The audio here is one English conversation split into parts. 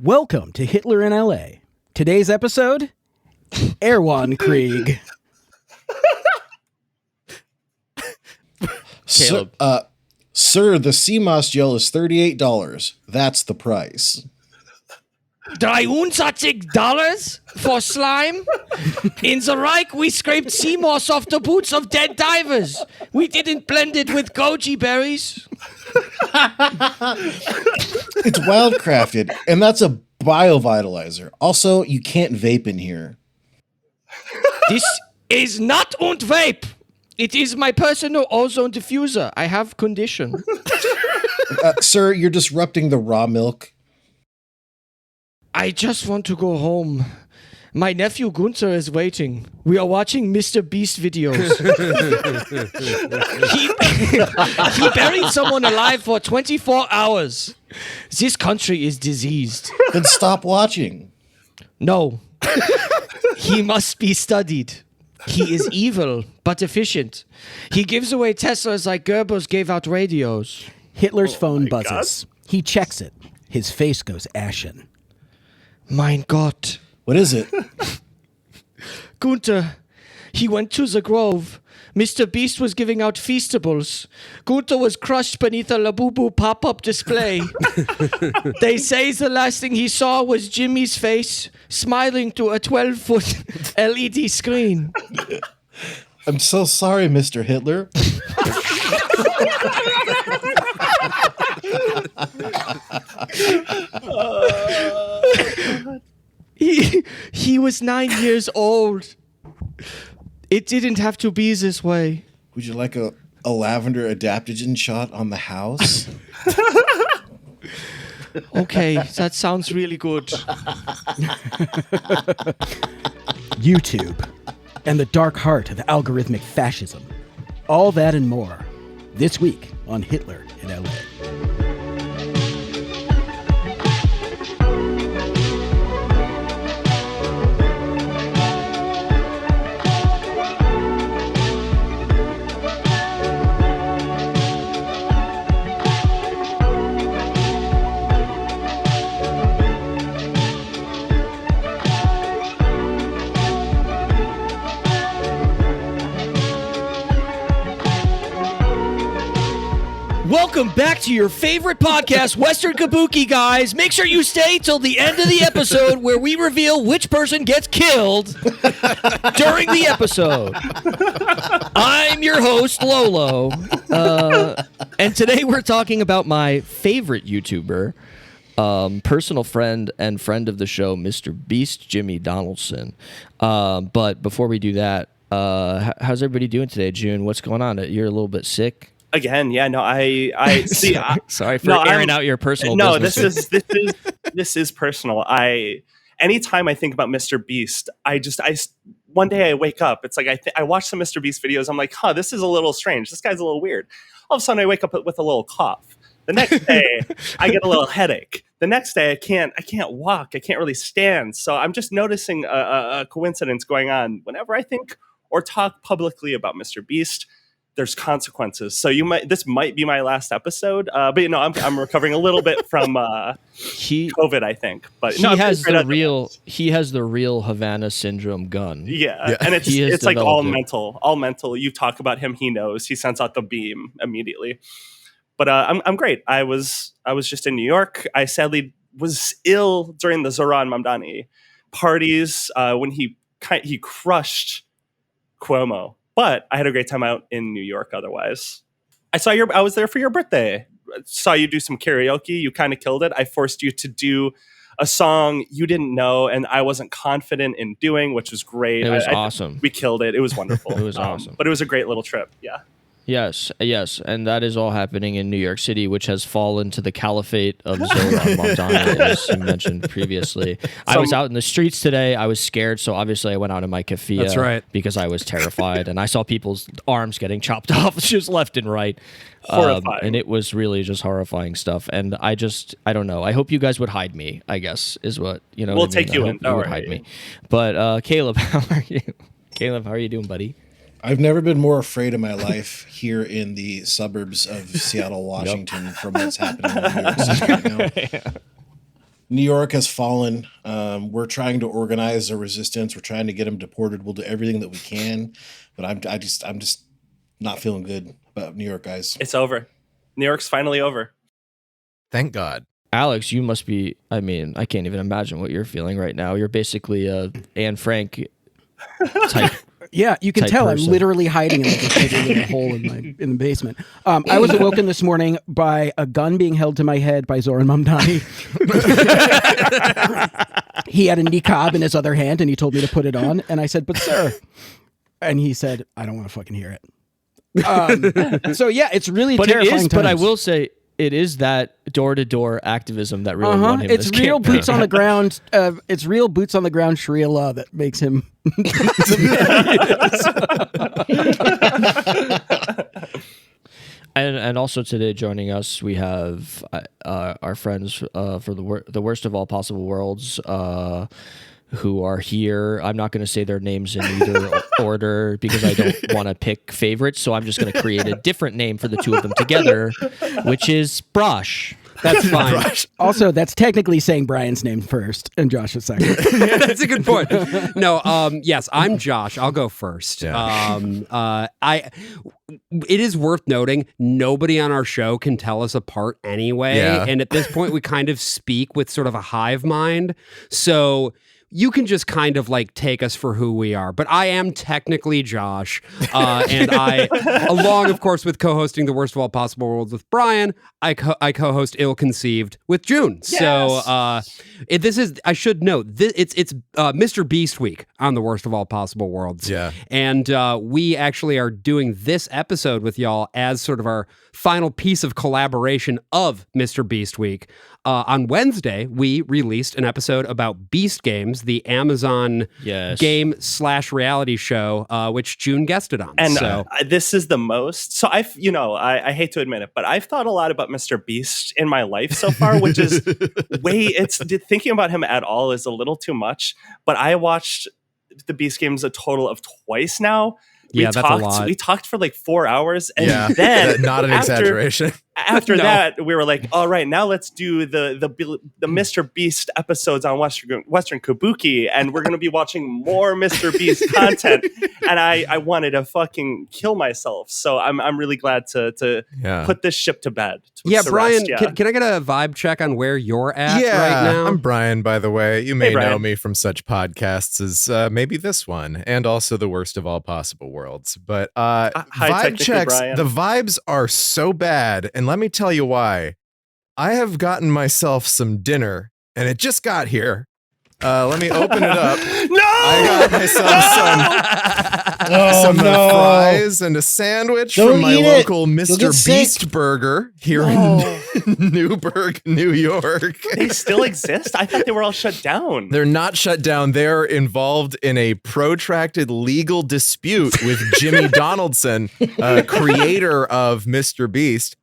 Welcome to Hitler in LA. Today's episode, Erwan Krieg. Caleb. Sir, the sea moss gel is $38. That's the price. $23 for slime? In the Reich, we scraped sea moss off the boots of dead divers. We didn't blend it with goji berries. It's wildcrafted, and that's a biovitalizer. Also, you can't vape in here. This is not und vape. It is my personal ozone diffuser. I have condition. Sir, you're disrupting the raw milk. I just want to go home. My nephew Gunther is waiting. We are watching MrBeast videos. he buried someone alive for 24 hours. This country is diseased. Then stop watching. No. He must be studied. He is evil, but efficient. He gives away Teslas like Goebbels gave out radios. Hitler's phone buzzes. God. He checks it. His face goes ashen. Mein Gott. What is it? Gunther, he went to the grove. MrBeast was giving out feastables. Gunther was crushed beneath a Labubu pop-up display. They say the last thing he saw was Jimmy's face smiling through a 12-foot LED screen. I'm so sorry, Mr. Hitler. He was 9 years old. It didn't have to be this way. Would you like a lavender adaptogen shot on the house? Okay, that sounds really good. YouTube and the dark heart of algorithmic fascism. All that and more. This week on Hitler in LA. Welcome back to your favorite podcast, Western Kabuki, guys. Make sure you stay till the end of the episode where we reveal which person gets killed during the episode. I'm your host, Lolo. And today we're talking about my favorite YouTuber, personal friend and friend of the show, MrBeast, Jimmy Donaldson. But before we do that, how's everybody doing today, June? What's going on? You're a little bit sick? Again, yeah, no, I see. Sorry for airing out your personal business. This is personal. Anytime I think about MrBeast, one day I wake up. It's like I watch some MrBeast videos. I'm like, this is a little strange. This guy's a little weird. All of a sudden, I wake up with a little cough. The next day, I get a little headache. The next day, I can't walk. I can't really stand. So I'm just noticing a coincidence going on. Whenever I think or talk publicly about MrBeast, there's consequences. So this might be my last episode, but I'm recovering a little bit from COVID, I think. But he has the real Havana syndrome gun. Yeah. And it's like all mental. You talk about him, he knows. He sends out the beam immediately. But I'm great. I was just in New York. I sadly was ill during the Zoran Mamdani parties when he crushed Cuomo. But I had a great time out in New York otherwise. I was there for your birthday. Saw you do some karaoke. You kind of killed it. I forced you to do a song you didn't know and I wasn't confident in doing, which was great. It was awesome. We killed it. It was wonderful. It was awesome. But it was a great little trip. Yeah. Yes. And that is all happening in New York City, which has fallen to the caliphate of Zoran Mamdani, as you mentioned previously. I was out in the streets today. I was scared, so obviously I went out in my keffiyeh. That's right. Because I was terrified, and I saw people's arms getting chopped off just left and right. Horrifying. And it was really just horrifying stuff. And I don't know. I hope you guys would hide me, I guess, is what, We'll take you in. You would hide me. But Caleb, how are you? Caleb, how are you doing, buddy? I've never been more afraid in my life here in the suburbs of Seattle, Washington, from what's happening in New York City right now. New York has fallen. We're trying to organize a resistance. We're trying to get them deported. We'll do everything that we can, but I'm just not feeling good about New York, guys. It's over. New York's finally over. Thank God. Alex, you must be, I mean, I can't even imagine what you're feeling right now. You're basically a Anne Frank type. Yeah, you can Type tell person. I'm literally hiding in like a little hole in the basement. I was awoken this morning by a gun being held to my head by Zoran Mamdani. He had a niqab in his other hand and he told me to put it on. And I said, "But sir," and he said, "I don't want to fucking hear it." So yeah, it's really But it terrifying is, but I times. will say, it is that door-to-door activism that really won him It's this real campaign. boots on the ground. It's real boots on the ground Sharia law that makes him. And also today joining us, we have our friends for the worst of all possible worlds, who are here. I'm not going to say their names in either order because I don't want to pick favorites. So I'm just going to create a different name for the two of them together, which is Brosh. That's fine. Also, that's technically saying Brian's name first and Josh's second. That's a good point. No, yes, I'm Josh. I'll go first. Yeah. It is worth noting nobody on our show can tell us apart anyway. Yeah. And at this point, we kind of speak with sort of a hive mind. So you can just kind of like take us for who we are. But I am technically Josh. And I, along, of course, with co-hosting The Worst of All Possible Worlds with Brian, I co-host Ill Conceived with June. Yes! So this is, I should note, it's MrBeast week on The Worst of All Possible Worlds. Yeah. And we actually are doing this episode with y'all as sort of our final piece of collaboration of MrBeast week. On Wednesday, we released an episode about Beast Games, the Amazon game / reality show, which June guested on. And so this is the most. So I hate to admit it, but I've thought a lot about Mr. Beast in my life so far, which is thinking about him at all is a little too much. But I watched the Beast Games a total of twice now. Yeah, that's a lot. We talked for like 4 hours, and Yeah. then Not an exaggeration. After No. that, we were like, all right, now let's do the Mr. Beast episodes on Western Kabuki, and we're going to be watching more Mr. Beast content. And I wanted to fucking kill myself. So I'm really glad to Yeah. put this ship to bed. yeah, to Brian, rest, yeah. Can I get a vibe check on where you're at Yeah, right now? I'm Brian, by the way. You may Hey, Brian. know me from such podcasts as maybe this one, and also The Worst of All Possible Worlds. But hi, vibe technically, checks, Brian. the vibes are so bad, and let me tell you why. I have gotten myself some dinner, and it just got here. Let me open it up. No! I got myself some fries and a sandwich Don't from my eat it. local You'll Mr. get sick. Beast Burger here in Newburgh, New York. They still exist? I thought they were all shut down. They're not shut down. They're involved in a protracted legal dispute with Jimmy Donaldson, creator of Mr. Beast.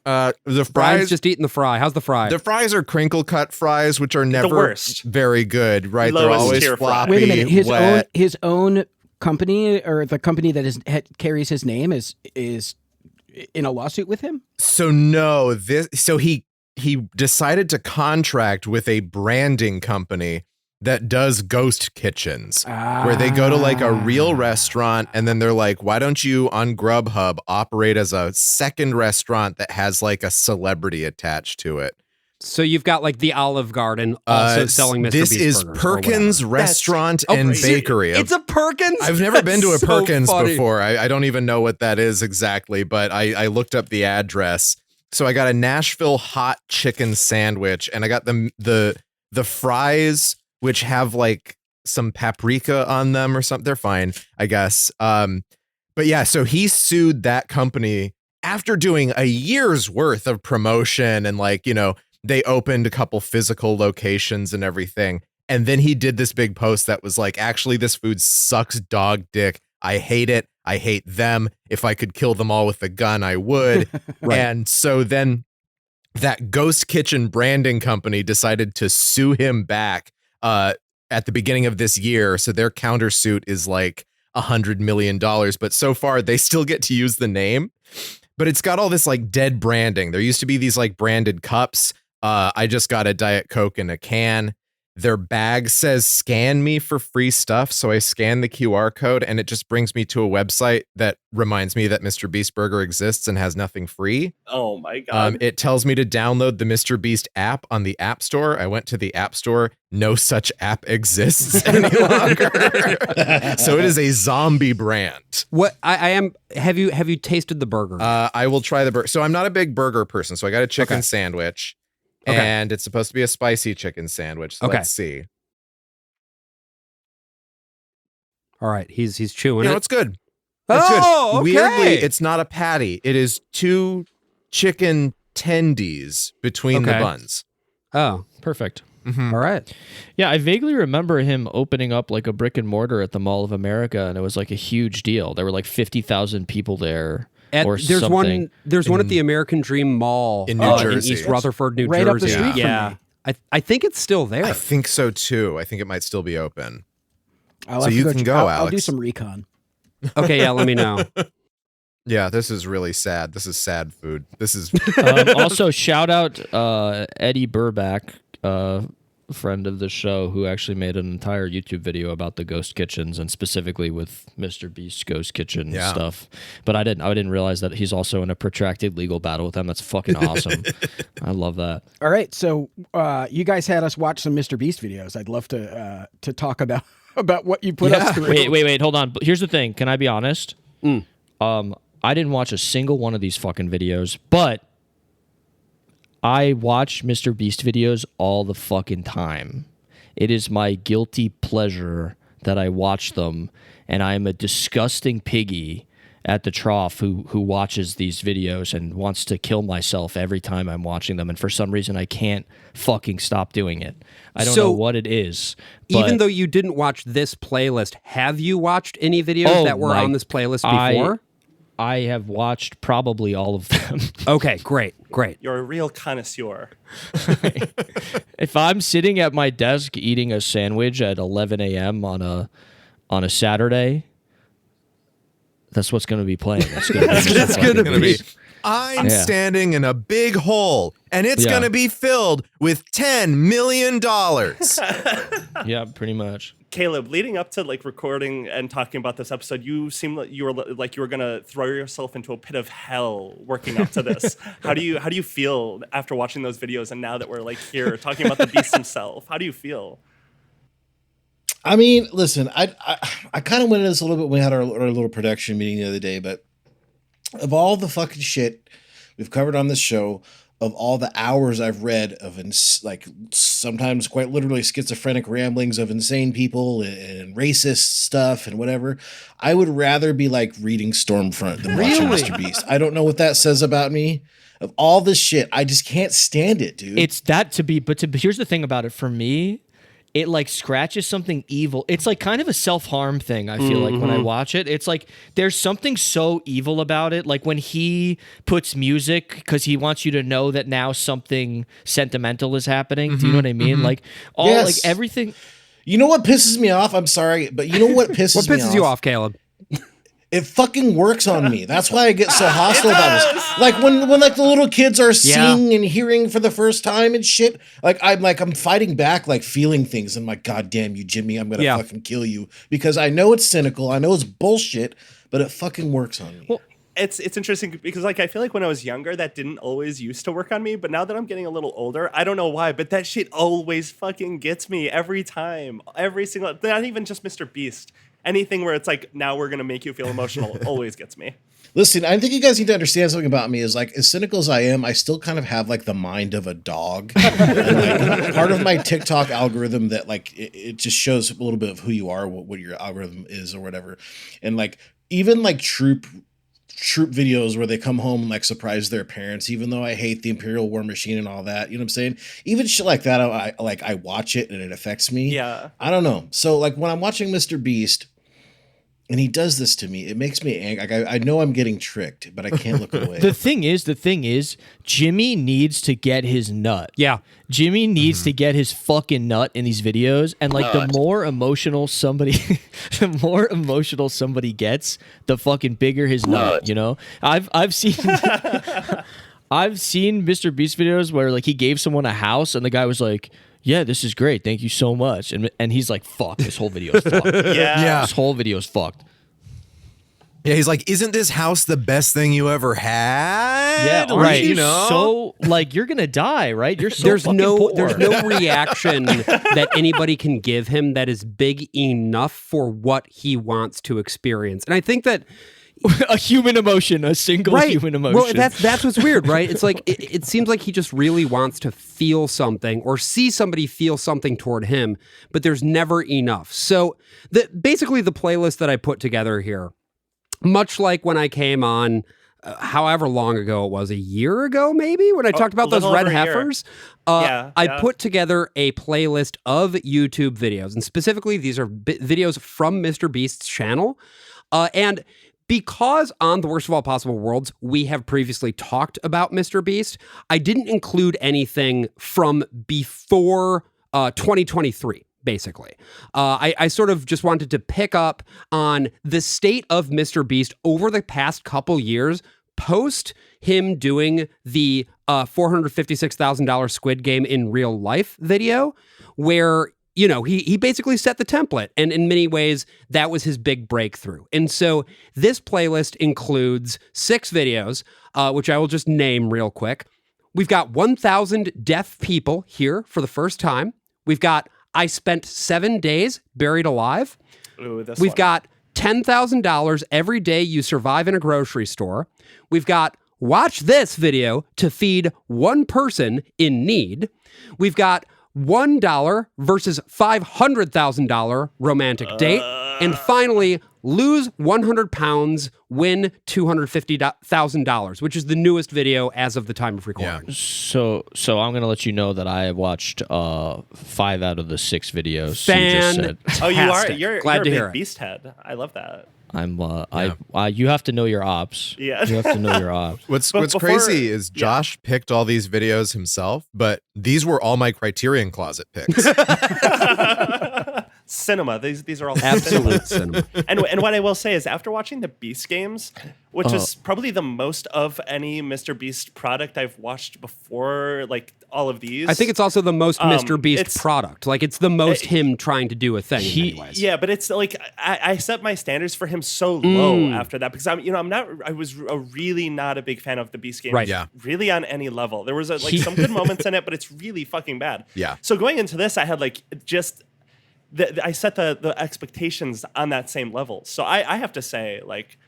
The Brian's fries, just eating the fry. How's the fry? the fries are crinkle cut fries, which are never worst. very good. Right? Lowest They're always tier fry. floppy. Wait a minute, wet. his own company or the company that carries his name is in a lawsuit with him. So no, he decided to contract with a branding company that does ghost kitchens, where they go to like a real restaurant and then they're like, why don't you on Grubhub operate as a second restaurant that has like a celebrity attached to it? So you've got like the Olive Garden also selling Mr. This Beast is burgers or Perkins whatever. Restaurant Oh, and so Bakery. It's a Perkins? I've never been to a That's so Perkins funny. before. I don't even know what that is exactly, but I looked up the address. So I got a Nashville hot chicken sandwich, and I got the fries, which have like some paprika on them or something. They're fine, I guess. But yeah, so he sued that company after doing a year's worth of promotion, and like, you know, they opened a couple physical locations and everything. And then he did this big post that was like, actually, this food sucks dog dick. I hate it. I hate them. If I could kill them all with a gun, I would. Right. And so then that Ghost Kitchen branding company decided to sue him back at the beginning of this year. So their countersuit is like $100 million. But so far, they still get to use the name. But it's got all this like dead branding. There used to be these like branded cups. I just got a Diet Coke in a can. Their bag says scan me for free stuff. So I scan the QR code and it just brings me to a website that reminds me that Mr. Beast Burger exists and has nothing free. Oh my God. It tells me to download the Mr. Beast app on the App Store. I went to the App Store. No such app exists any longer. So it is a zombie brand. What I am? Have you tasted the burger? I will try the burger. So I'm not a big burger person. So I got a chicken sandwich. Okay. And it's supposed to be a spicy chicken sandwich. So let's see. All right, he's chewing You know, it. it's good. Oh, It's good. okay. Weirdly, it's not a patty. It is 2 chicken tendies between the Okay. buns. Oh, Perfect. Mhm. all right. Yeah, I vaguely remember him opening up like a brick and mortar at the Mall of America, and it was like a huge deal. There were like 50,000 people there. Or There's something. one at the American Dream Mall in New in Jersey. East Rutherford, New Right Jersey. up the street from Yeah, I think it's still there. I think so too. I think it might still be open. I'll So have to you can go, I'll do Alex. some recon. Okay, yeah, let me know. Yeah, this is really sad. This is sad food. This is Also, shout out Eddie Burback, friend of the show, who actually made an entire YouTube video about the ghost kitchens and specifically with Mr. Beast's ghost kitchen stuff. But I didn't realize that he's also in a protracted legal battle with them. That's fucking awesome. I love that. All right, so you guys had us watch some Mr. Beast videos. I'd love to talk about what you put us through. Wait, hold on. But here's the thing. Can I be honest? I didn't watch a single one of these fucking videos, but I watch Mr. Beast videos all the fucking time. It is my guilty pleasure that I watch them, and I am a disgusting piggy at the trough who watches these videos and wants to kill myself every time I'm watching them, and for some reason I can't fucking stop doing it. I don't know what it is. Even but though you didn't watch this playlist, have you watched any videos that were on this playlist before? I have watched probably all of them. Okay, great. You're a real connoisseur. If I'm sitting at my desk eating a sandwich at 11 a.m. on a Saturday, that's what's going to be playing. That's going gonna be. I'm standing in a big hole, and it's going to be filled with $10 million. Yeah, pretty much. Caleb, leading up to like recording and talking about this episode, you seemed like you were gonna throw yourself into a pit of hell working up to this. How do you feel after watching those videos, and now that we're like here talking about the beast himself? How do you feel? I mean, listen, I kind of went into this a little bit when we had our little production meeting the other day, but of all the fucking shit we've covered on this show, of all the hours I've read of like sometimes quite literally schizophrenic ramblings of insane people and racist stuff and whatever, I would rather be like reading Stormfront than watching Mr. Beast. I don't know what that says about me. Of all this shit, I just can't stand it, dude. It's that but here's the thing about it for me. It like scratches something evil. It's like kind of a self-harm thing, I feel like when I watch it. It's like there's something so evil about it. Like when he puts music because he wants you to know that now something sentimental is happening. Do you know what I mean? Like like everything. You know what pisses me off? I'm sorry, but you know what pisses me off? What pisses you off, Caleb? It fucking works on me. That's why I get so hostile about this. Like when like the little kids are seeing and hearing for the first time and shit. I'm fighting back, like feeling things. I'm like, God damn you, Jimmy, I'm gonna fucking kill you because I know it's cynical. I know it's bullshit, but it fucking works on me. Well, it's interesting because like I feel like when I was younger that didn't always used to work on me, but now that I'm getting a little older, I don't know why, but that shit always fucking gets me every time. Every single, not even just Mr. Beast. Anything where it's like, now we're going to make you feel emotional always gets me. Listen, I think you guys need to understand something about me is like, as cynical as I am, I still kind of have like the mind of a dog. And, like, part of my TikTok algorithm that like, it just shows a little bit of who you are, what your algorithm is or whatever. And like, even like troop videos where they come home and like surprise their parents, even though I hate the Imperial War Machine and all that, you know what I'm saying? Even shit like that, I watch it and it affects me. Yeah. I don't know. So like when I'm watching Mr. Beast and he does this to me, it makes me angry. Like I know I'm getting tricked, but I can't look away. The thing is, Jimmy needs to get his nut. Yeah. Jimmy needs to get his fucking nut in these videos. And like the more emotional somebody gets, the fucking bigger his nut, you know? I've seen I've seen Mr. Beast videos where like he gave someone a house and the guy was like, "Yeah, this is great. Thank you so much." And he's like, "Fuck, this whole video is fucked." Yeah. This whole video is fucked. Yeah, he's like, isn't this house the best thing you ever had? Yeah, Or, right. You know, So like you're gonna die, right? You're so there's fucking no poor. there's no reaction that anybody can give him that is big enough for what he wants to experience. And I think that a human emotion, a single human emotion. Well, that's what's weird, right? It's like it seems like he just really wants to feel something or see somebody feel something toward him, but there's never enough. So basically the playlist that I put together here, much like when I came on, however long ago it was, a year ago maybe, when I talked about those red heifers, I put together a playlist of YouTube videos, and specifically these are videos from MrBeast's channel, and because on The Worst of All Possible Worlds, we have previously talked about MrBeast, I didn't include anything from before 2023. Basically, I sort of just wanted to pick up on the state of MrBeast over the past couple years, post him doing the $456,000 Squid Game in real life video, where, you know, he basically set the template, and in many ways that was his big breakthrough. And so this playlist includes 6 videos, which I will just name real quick. We've got 1,000 deaf people here for the first time. We've got I spent 7 days buried alive. Ooh, We've got $10,000 every day you survive in a grocery store. We've got watch this video to feed one person in need. We've got $1 versus $500,000 romantic date. And finally, lose 100 pounds, win $250,000, which is the newest video as of the time of recording. Yeah. So I'm gonna let you know that I have watched 5 out of the 6 videos. Fantastic. Oh, you are. You're Glad a to big hear it. Beast head. I love that. I'm you have to know your ops. Yeah. You have to know your ops. What's But before- crazy is Josh picked all these videos himself, but these were all my Criterion Closet picks. Cinema. These are all Absolute cinema. And what I will say is, after watching the Beast games, which is probably the most of any MrBeast product I've watched before, like all of these. I think it's also the most MrBeast it's- product. Like, it's the most him trying to do a thing in many ways. Yeah, but it's like I set my standards for him so low after that, because I was really not a big fan of the Beast games. Right. Yeah. Really on any level. There was some good moments in it, but it's really fucking bad. Yeah. So going into this, I had I set the expectations on that same level. So I have to say, like,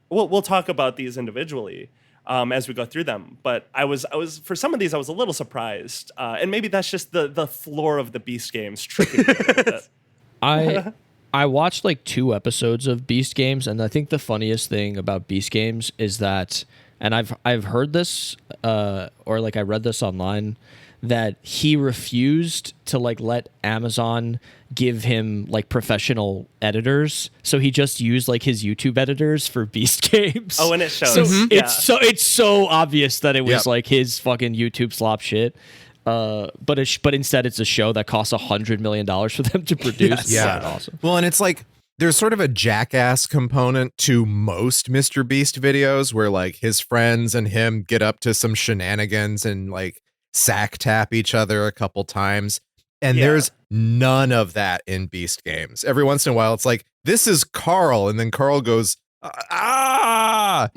we'll talk about these individually as we go through them. But I was for some of these I was a little surprised, and maybe that's just the floor of the Beast games tricking me a little bit. I watched like 2 episodes of Beast games, and I think the funniest thing about Beast games is that, and I've heard this or like I read this online, that he refused to like let Amazon give him like professional editors, so he just used like his YouTube editors for Beast games. Oh, and it shows. So Yeah. it's so obvious that it was Yep. like his fucking YouTube slop shit. But instead it's a show that costs $100 million for them to produce. Yeah. It's awesome. Well, and it's like there's sort of a jackass component to most MrBeast videos where like his friends and him get up to some shenanigans and like sack tap each other a couple times. And Yeah. there's none of that in Beast games. Every once in a while, it's like, this is Carl. And then Carl goes, ah,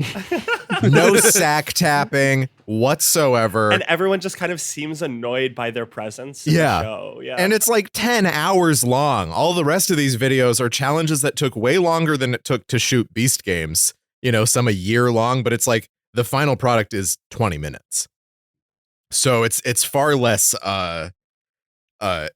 no sack tapping whatsoever. And everyone just kind of seems annoyed by their presence in Yeah. the show. Yeah. And it's like 10 hours long. All the rest of these videos are challenges that took way longer than it took to shoot Beast games. You know, some a year long, but it's like the final product is 20 minutes. So it's far less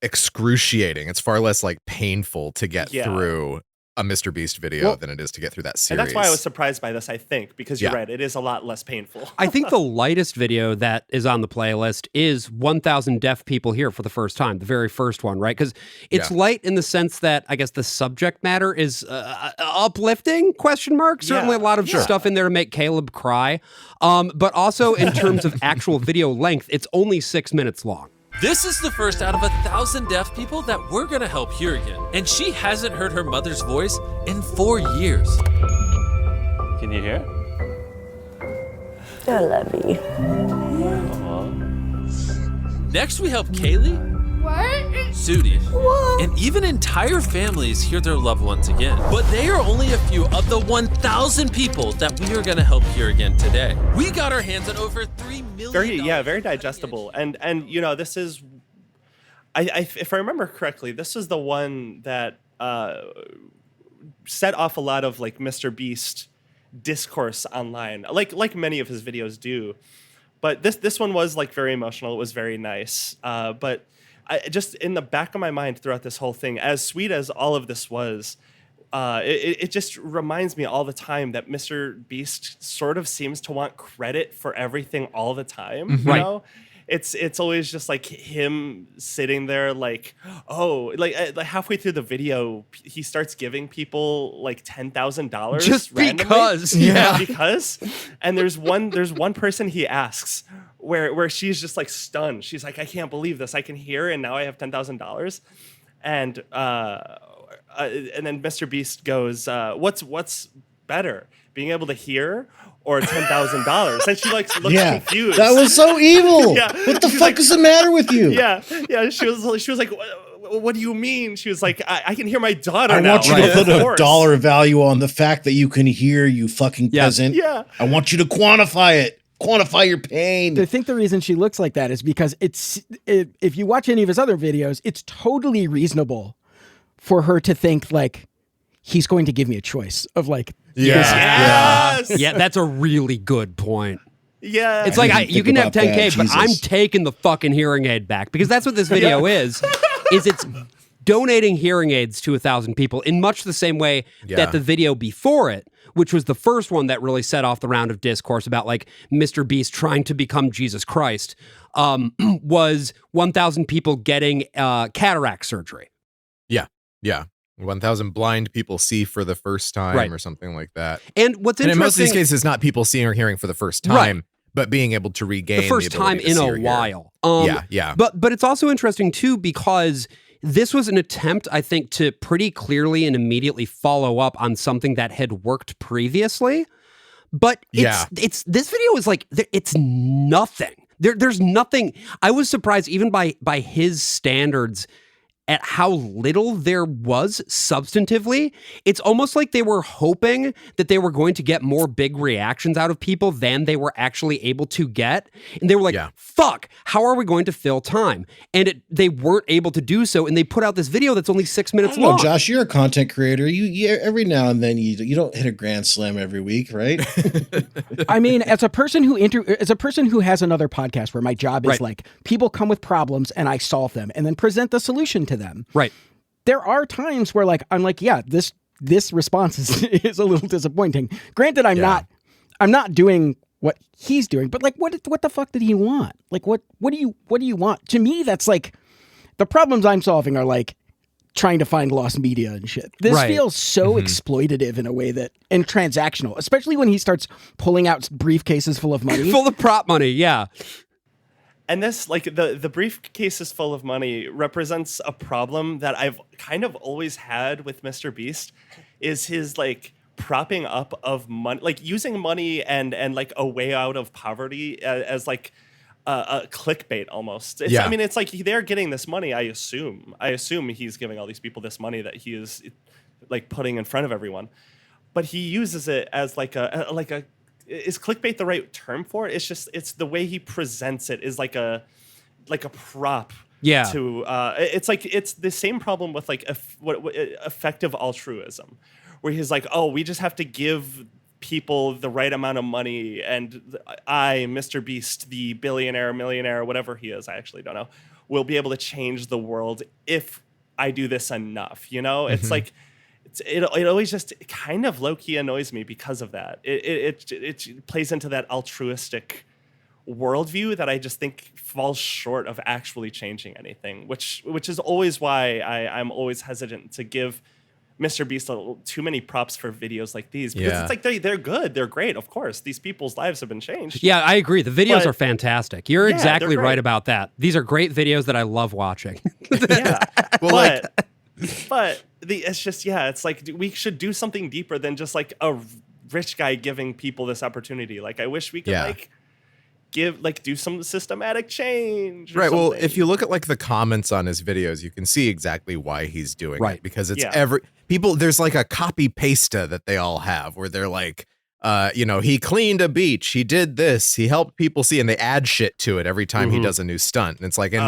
excruciating. It's far less like painful to get through a MrBeast video than it is to get through that series. And that's why I was surprised by this, I think, because you're Yeah. right, it is a lot less painful. I think the lightest video that is on the playlist is 1,000 deaf people here for the first time, the very first one, right? Because it's light in the sense that I guess the subject matter is uplifting, ? Certainly a lot of stuff in there to make Caleb cry. But also in terms of actual video length, it's only 6 minutes long. This is the first out of 1,000 deaf people that we're gonna help hear again. And she hasn't heard her mother's voice in 4 years. Can you hear? I love you. Next, we help Kaylee, Sudi, and even entire families hear their loved ones again. But they are only a few of the 1,000 people that we are going to help hear again today. We got our hands on over $3 million. Very digestible. And you know, this is, if I remember correctly, this is the one that set off a lot of like MrBeast discourse online, like many of his videos do. But this one was like very emotional. It was very nice. But I just, in the back of my mind throughout this whole thing, as sweet as all of this was, it just reminds me all the time that MrBeast sort of seems to want credit for everything all the time. You know? It's always just like him sitting there like, oh, like halfway through the video, he starts giving people like $10,000 just randomly. Because. Because. And there's one person he asks where she's just like stunned. She's like, I can't believe this. I can hear, and now I have $10,000. And then MrBeast goes, what's better, being able to hear or $10,000? And she like looks confused. That was so evil. What the fuck like, is the matter with you? She was like, what do you mean? She was like, I can hear my daughter. I want you to put a dollar value on the fact that you can hear, you fucking peasant. I want you to quantify it. Quantify your pain. I think the reason she looks like that is because if you watch any of his other videos, it's totally reasonable for her to think like he's going to give me a choice of like, yeah, that's a really good point. Yeah, it's like you can have 10K, but I'm taking the fucking hearing aid back, because that's what this video is it's donating hearing aids to 1,000 people in much the same way that the video before it, which was the first one that really set off the round of discourse about like MrBeast trying to become Jesus Christ, was 1,000 people getting cataract surgery. Yeah. 1,000 blind people see for the first time or something like that. And what's interesting, in most of these cases, not people seeing or hearing for the first time, but being able to regain the first time in a while. Yeah. But it's also interesting too, because this was an attempt, I think, to pretty clearly and immediately follow up on something that had worked previously. But it's this video is like, it's nothing. There's nothing. I was surprised even by his standards at how little there was substantively. It's almost like they were hoping that they were going to get more big reactions out of people than they were actually able to get. And they were like, fuck, how are we going to fill time? And they weren't able to do so. And they put out this video that's only 6 minutes long. No, Josh, you're a content creator. You every now and then you don't hit a grand slam every week, right? I mean, as a person who has another podcast where my job is like, people come with problems and I solve them and then present the solution to them. Right. There are times where like I'm like, this response is a little disappointing. Granted, I'm not doing what he's doing, but like what the fuck did he want? Like what do you want? To me, that's like the problems I'm solving are like trying to find lost media and shit. This feels so exploitative in a way and transactional, especially when he starts pulling out briefcases full of money. Full of prop money, yeah. And this, like, the briefcases full of money represents a problem that I've kind of always had with MrBeast, is his, like, propping up of money, like, using money and like, a way out of poverty as like, a clickbait almost. I mean, it's like they're getting this money, I assume. He's giving all these people this money that he is, like, putting in front of everyone. But he uses it as, like, a is clickbait the right term for it? It's the way he presents it is like a prop. Yeah. To it's the same problem with like effective altruism, where he's like, oh, we just have to give people the right amount of money, and I, MrBeast, the billionaire, millionaire, whatever he is, I actually don't know, will be able to change the world if I do this enough. You know, it's like. It always just kind of low-key annoys me because of that. It plays into that altruistic worldview that I just think falls short of actually changing anything, which is always why I'm always hesitant to give MrBeast too many props for videos like these, because it's like they're good, they're great, of course. These people's lives have been changed. Yeah, I agree. The videos are fantastic. You're exactly right about that. These are great videos that I love watching. Well, but it's just, it's like we should do something deeper than just like a rich guy giving people this opportunity. Like, I wish we could like do some systematic change. Or Right. Well, something. if you look at like the comments on his videos, you can see exactly why he's doing it, because it's there's like a copy pasta that they all have where they're like, he cleaned a beach, he did this, he helped people see, and they add shit to it every time he does a new stunt. And it's like, and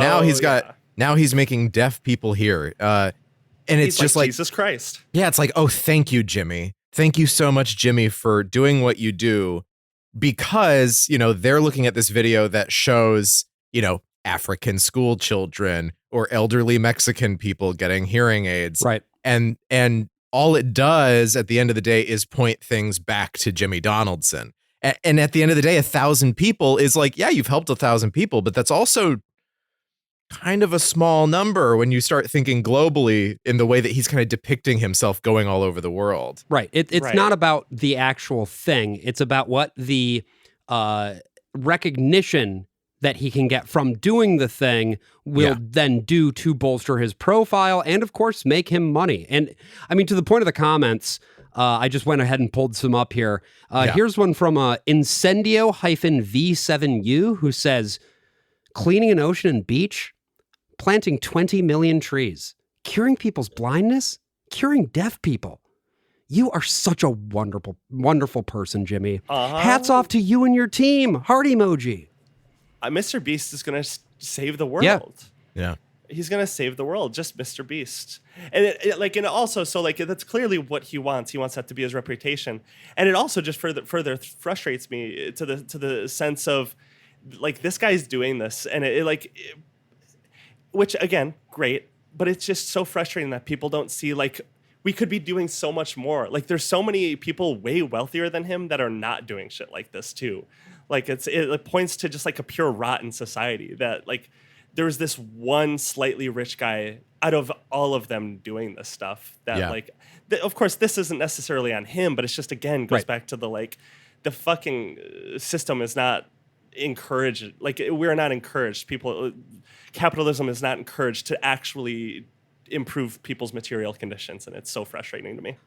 now he's making deaf people hear. And it's just like Jesus Christ. Yeah, it's like, oh, thank you, Jimmy. Thank you so much, Jimmy, for doing what you do. Because, they're looking at this video that shows, African school children or elderly Mexican people getting hearing aids. Right. And all it does at the end of the day is point things back to Jimmy Donaldson. And at the end of the day, 1,000 people is like, yeah, you've helped 1,000 people, but that's also kind of a small number when you start thinking globally in the way that he's kind of depicting himself going all over the world. Right. It's not about the actual thing. It's about what the recognition that he can get from doing the thing will then do to bolster his profile and, of course, make him money. And I mean, to the point of the comments, I just went ahead and pulled some up here. Here's one from Incendio-V7U who says, cleaning an ocean and beach, planting 20 million trees, curing people's blindness, curing deaf people. You are such a wonderful, wonderful person, Jimmy. Hats off to you and your team. Heart emoji. MrBeast is going to save the world. Yeah. He's going to save the world, just MrBeast. And and also, so that's clearly what he wants. He wants that to be his reputation. And it also just further frustrates me to the sense of, this guy's doing this, and which again, great, but it's just so frustrating that people don't see we could be doing so much more. There's so many people way wealthier than him that are not doing shit like this too. It points to just a pure rot in society that there's this one slightly rich guy out of all of them doing this stuff that of course this isn't necessarily on him, but it's just again goes back to the fucking system is not encouraged. We're not encouraged. Capitalism is not encouraged to actually improve people's material conditions, and it's so frustrating to me.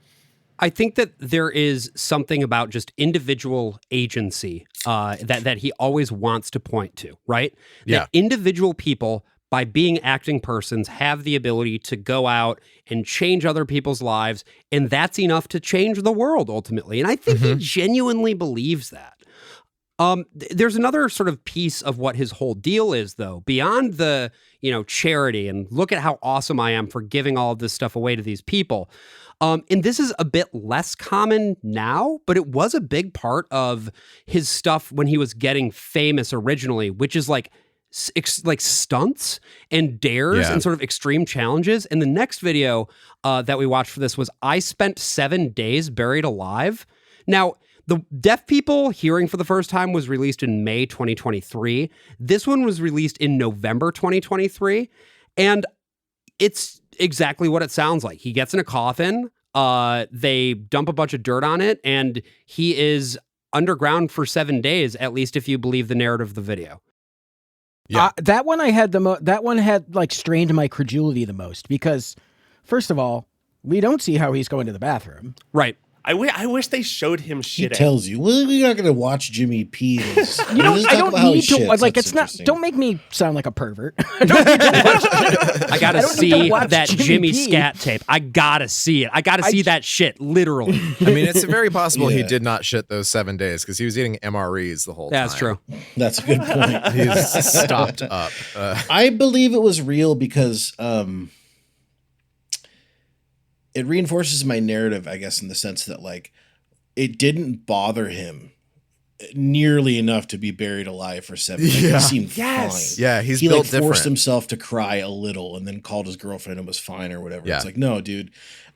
I think that there is something about just individual agency that he always wants to point to, right? That individual people, by being acting persons, have the ability to go out and change other people's lives, and that's enough to change the world ultimately. And I think he genuinely believes that. There's another sort of piece of what his whole deal is, though, beyond the, charity and look at how awesome I am for giving all of this stuff away to these people. And this is a bit less common now, but it was a big part of his stuff when he was getting famous originally, which is like stunts and dares and sort of extreme challenges. And the next video that we watched for this was I Spent 7 Days Buried Alive. Now, the Deaf People Hearing for the First Time was released in May 2023. This one was released in November 2023. And it's exactly what it sounds like. He gets in a coffin, they dump a bunch of dirt on it, and he is underground for 7 days, at least if you believe the narrative of the video. Yeah. That one had strained my credulity the most because, first of all, we don't see how he's going to the bathroom. Right. I wish they showed him shit. He tells you, well, we're not going to watch Jimmy pee. I don't need to. It's not. Don't make me sound like a pervert. I don't need to watch. I gotta see that Jimmy scat tape. I gotta see it. I gotta see that shit. Literally. I mean, it's very possible he did not shit those 7 days because he was eating MREs the whole time. That's true. That's a good point. He's stopped up. I believe it was real because it reinforces my narrative, I guess, in the sense that it didn't bother him nearly enough to be buried alive for 7 days. He seemed fine. Yeah, he forced different. himself to cry a little and then called his girlfriend and was fine or whatever. Yeah. It's like, no, dude,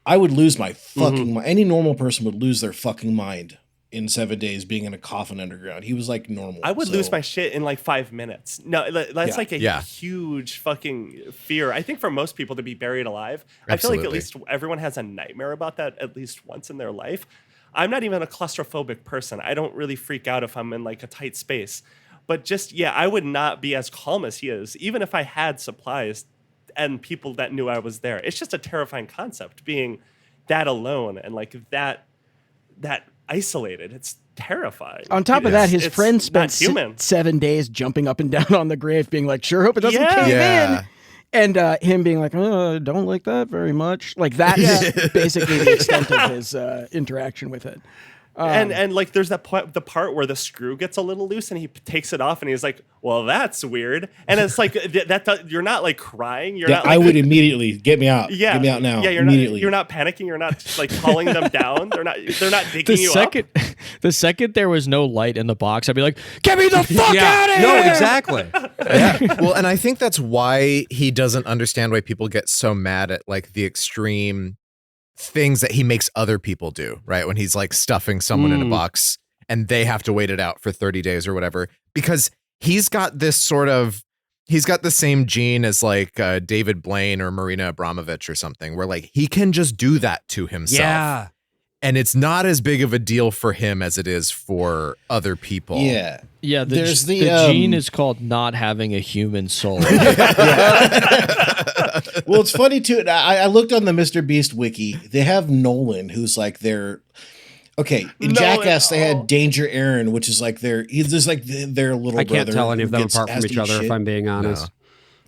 I would lose my fucking mind. Any normal person would lose their fucking mind in 7 days being in a coffin underground. He was normal. I would lose my shit in 5 minutes. No, that's a huge fucking fear. I think for most people to be buried alive, Absolutely. I feel like at least everyone has a nightmare about that at least once in their life. I'm not even a claustrophobic person. I don't really freak out if I'm in a tight space. But just, I would not be as calm as he is, even if I had supplies and people that knew I was there. It's just a terrifying concept, being that alone and that isolated. It's terrifying. On top of that, his It's friend not spent human. 7 days jumping up and down on the grave, being like, "Sure hope it doesn't cave Yeah. in." And him being like, "Oh, don't like that very much." Like that's basically the extent of his interaction with it. And like there's the part where the screw gets a little loose and he takes it off and he's like, well, that's weird. And it's like you're not like crying. You're not. Like, I would immediately get me out. Yeah, Get me out now. Yeah, immediately. You're not panicking. You're not like calling them down. They're not digging The you second, up. the second there was no light in the box, I'd be like, "Get me the fuck out of here!" No, exactly. Well, and I think that's why he doesn't understand why people get so mad at like the extreme things that he makes other people do, right? When he's like stuffing someone in a box and they have to wait it out for 30 days or whatever, because he's got the same gene as like David Blaine or Marina Abramovich or something, where like he can just do that to himself. Yeah. And it's not as big of a deal for him as it is for other people. Yeah. Yeah, There's the gene is called not having a human soul. Well, it's funny too. I looked on the MrBeast wiki. They have Nolan, who's like their. Okay, in Jackass they had Danger Aaron, which is like he's just like their little I brother. can't tell any of them apart has from to each eat other, shit. if I'm being honest.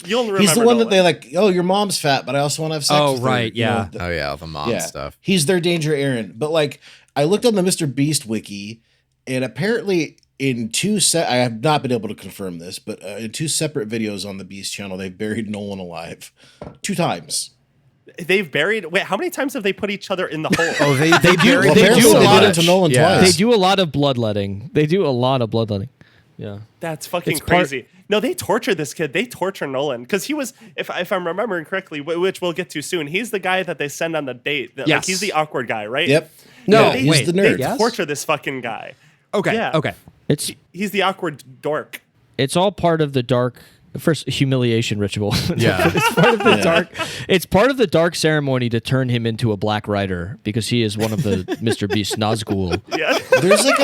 You'll remember. He's the one that Nolan. they like. Oh, your mom's fat, but I also want to have sex. Oh, with her," right, you know, yeah. Oh yeah, the mom stuff. He's their Danger Aaron. But like, I looked on the MrBeast wiki, and apparently in I have not been able to confirm this, but in 2 separate videos on the Beast channel, they've buried Nolan alive 2 times. They've buried. Wait, how many times have they put each other in the hole? Oh, they do. Well, they apparently do a they lot did of- it to Nolan Yeah. twice. They do a lot of bloodletting. Yeah. That's fucking It's part- crazy. No, they torture this kid. They torture Nolan because he was, if I'm remembering correctly, which we'll get to soon. He's the guy that they send on the date. Like, Yes. he's the awkward guy, right? Yep. No, Yeah, he's wait, the They nerd. Yes? torture this fucking guy. Okay. Yeah. Okay. He's the awkward dork. It's all part of the dark first humiliation ritual. Yeah. It's part of the dark. It's part of the dark ceremony to turn him into a black rider because he is one of the MrBeast Nazgul. Yeah. There's like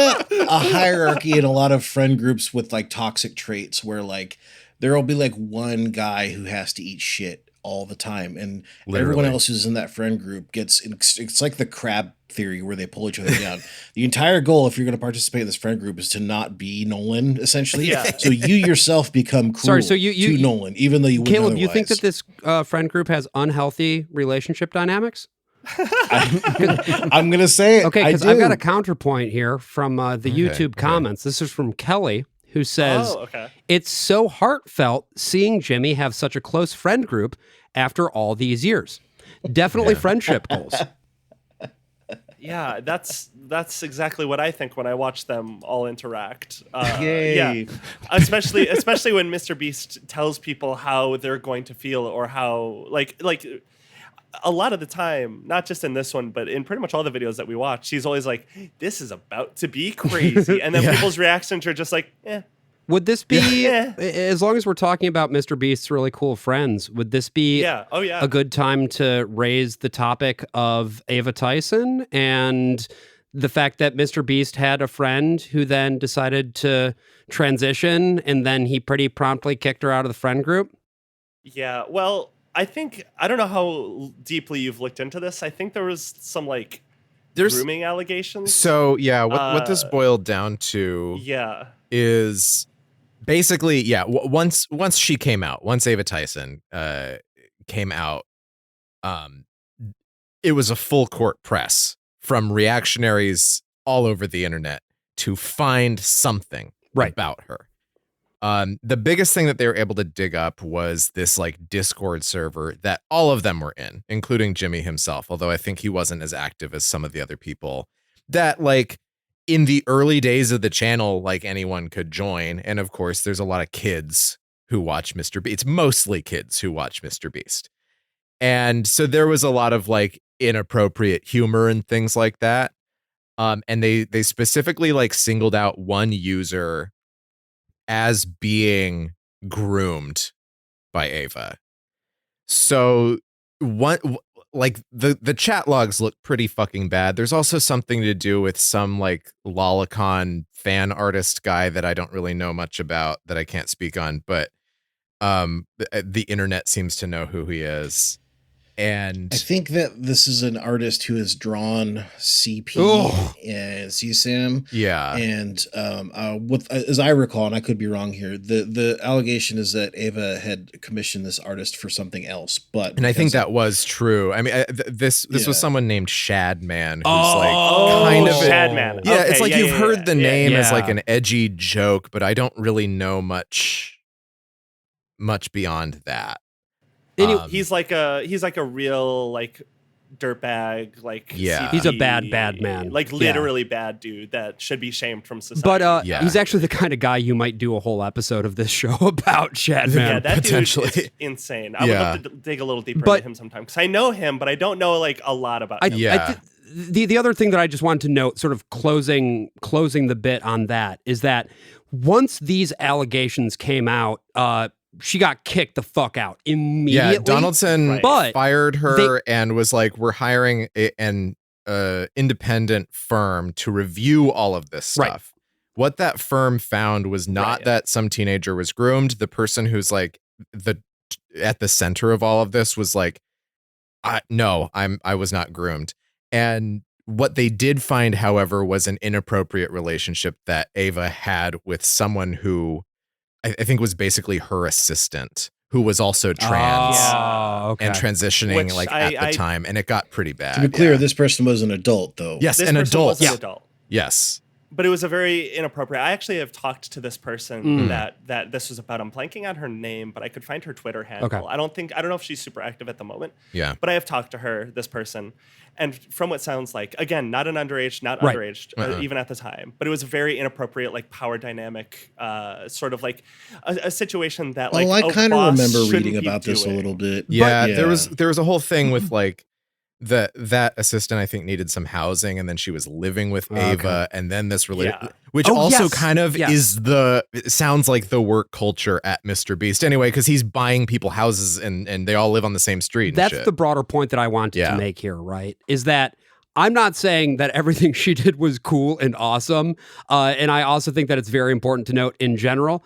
a hierarchy in a lot of friend groups with like toxic traits where like there'll be like one guy who has to eat shit all the time, and everyone Literally. else who's in that friend group gets. It's like the crab theory where they pull each other down. The entire goal, if you're going to participate in this friend group, is to not be Nolan, essentially. Yeah. So you yourself become cruel Sorry, so you- to Nolan, even though you wouldn't Caleb, you think that otherwise. this friend group has unhealthy relationship dynamics? I'm going to say it. Okay, I because I've got do. a counterpoint here from the YouTube comments. This is from Kelly, who says, Oh, okay. "It's so heartfelt seeing Jimmy have such a close friend group after all these years. Definitely friendship goals." Yeah, that's exactly what I think when I watch them all interact. Yay. Yeah, especially when MrBeast tells people how they're going to feel or how like a lot of the time, not just in this one, but in pretty much all the videos that we watch, she's always like, "This is about to be crazy," and then people's reactions are just like, "Eh." Would this be, Yeah. as long as we're talking about MrBeast's really cool friends, would this be Yeah. Oh yeah. a good time to raise the topic of Ava Tyson and the fact that MrBeast had a friend who then decided to transition and then he pretty promptly kicked her out of the friend group? Yeah. Well, I don't know how deeply you've looked into this. I think there was some like grooming allegations. So yeah, what this boiled down to Yeah. is basically, yeah, once she came out, once Ava Tyson came out, it was a full court press from reactionaries all over the internet to find something about her. The biggest thing that they were able to dig up was this like Discord server that all of them were in, including Jimmy himself, although I think he wasn't as active as some of the other people that like in the early days of the channel, like anyone could join. And of course, there's a lot of kids who watch MrBeast. It's mostly kids who watch MrBeast. And so there was a lot of like inappropriate humor and things like that. And they specifically like singled out one user as being groomed by Ava. So like the chat logs look pretty fucking bad. There's also something to do with some like lolicon fan artist guy that I don't really know much about that I can't speak on, but the internet seems to know who he is. And I think that this is an artist who has drawn CP and CSAM. Yeah. And as I recall, and I could be wrong here, the allegation is that Ava had commissioned this artist for something else. And I think that was true. I mean, this was someone named Shadman, who's kind of Shadman. Yeah, Okay, it's like you've heard the name as like Yeah. an edgy joke, but I don't really know much beyond that. He's like a real like dirtbag, like Yeah. He's a bad man. like Yeah. literally bad dude that should be shamed from society. But Yeah. he's actually the kind of guy you might do a whole episode of this show about, Shadman. yeah, that dude potentially. is insane. I would Yeah. love to dig a little deeper But- into him sometime because I know him, but I don't know like a lot about him. The other thing that I just wanted to note, sort of closing the bit on that, is that once these allegations came out, she got kicked the fuck out immediately. Yeah, Donaldson But fired her and was like, "We're hiring an independent firm to review all of this stuff." Right. What that firm found was not that some teenager was groomed. The person who's like at the center of all of this was like, I was not groomed. And what they did find, however, was an inappropriate relationship that Ava had with someone who I think was basically her assistant, who was also trans okay. and transitioning Which at the time, and it got pretty bad. To be clear, this person was an adult, though. Yes, This an person adult. was an adult. Yes. But it was a very inappropriate. I actually have talked to this person that this was about. I'm blanking on her name, but I could find her Twitter handle. Okay. I don't know if she's super active at the moment. Yeah. But I have talked to her, this person, and from what sounds like, again, not Right. underage, even at the time, but it was a very inappropriate, like power dynamic, sort of like a situation that like. I kind of remember shouldn't reading be about this a doing. little bit. Yeah, there was a whole thing with like that assistant I think needed some housing, and then she was living with Ava, and then this which also kind of is it sounds like the work culture at MrBeast anyway, because he's buying people houses and they all live on the same street. And That's shit. the broader point that I wanted to make here, right? Is that I'm not saying that everything she did was cool and awesome. And I also think that it's very important to note in general,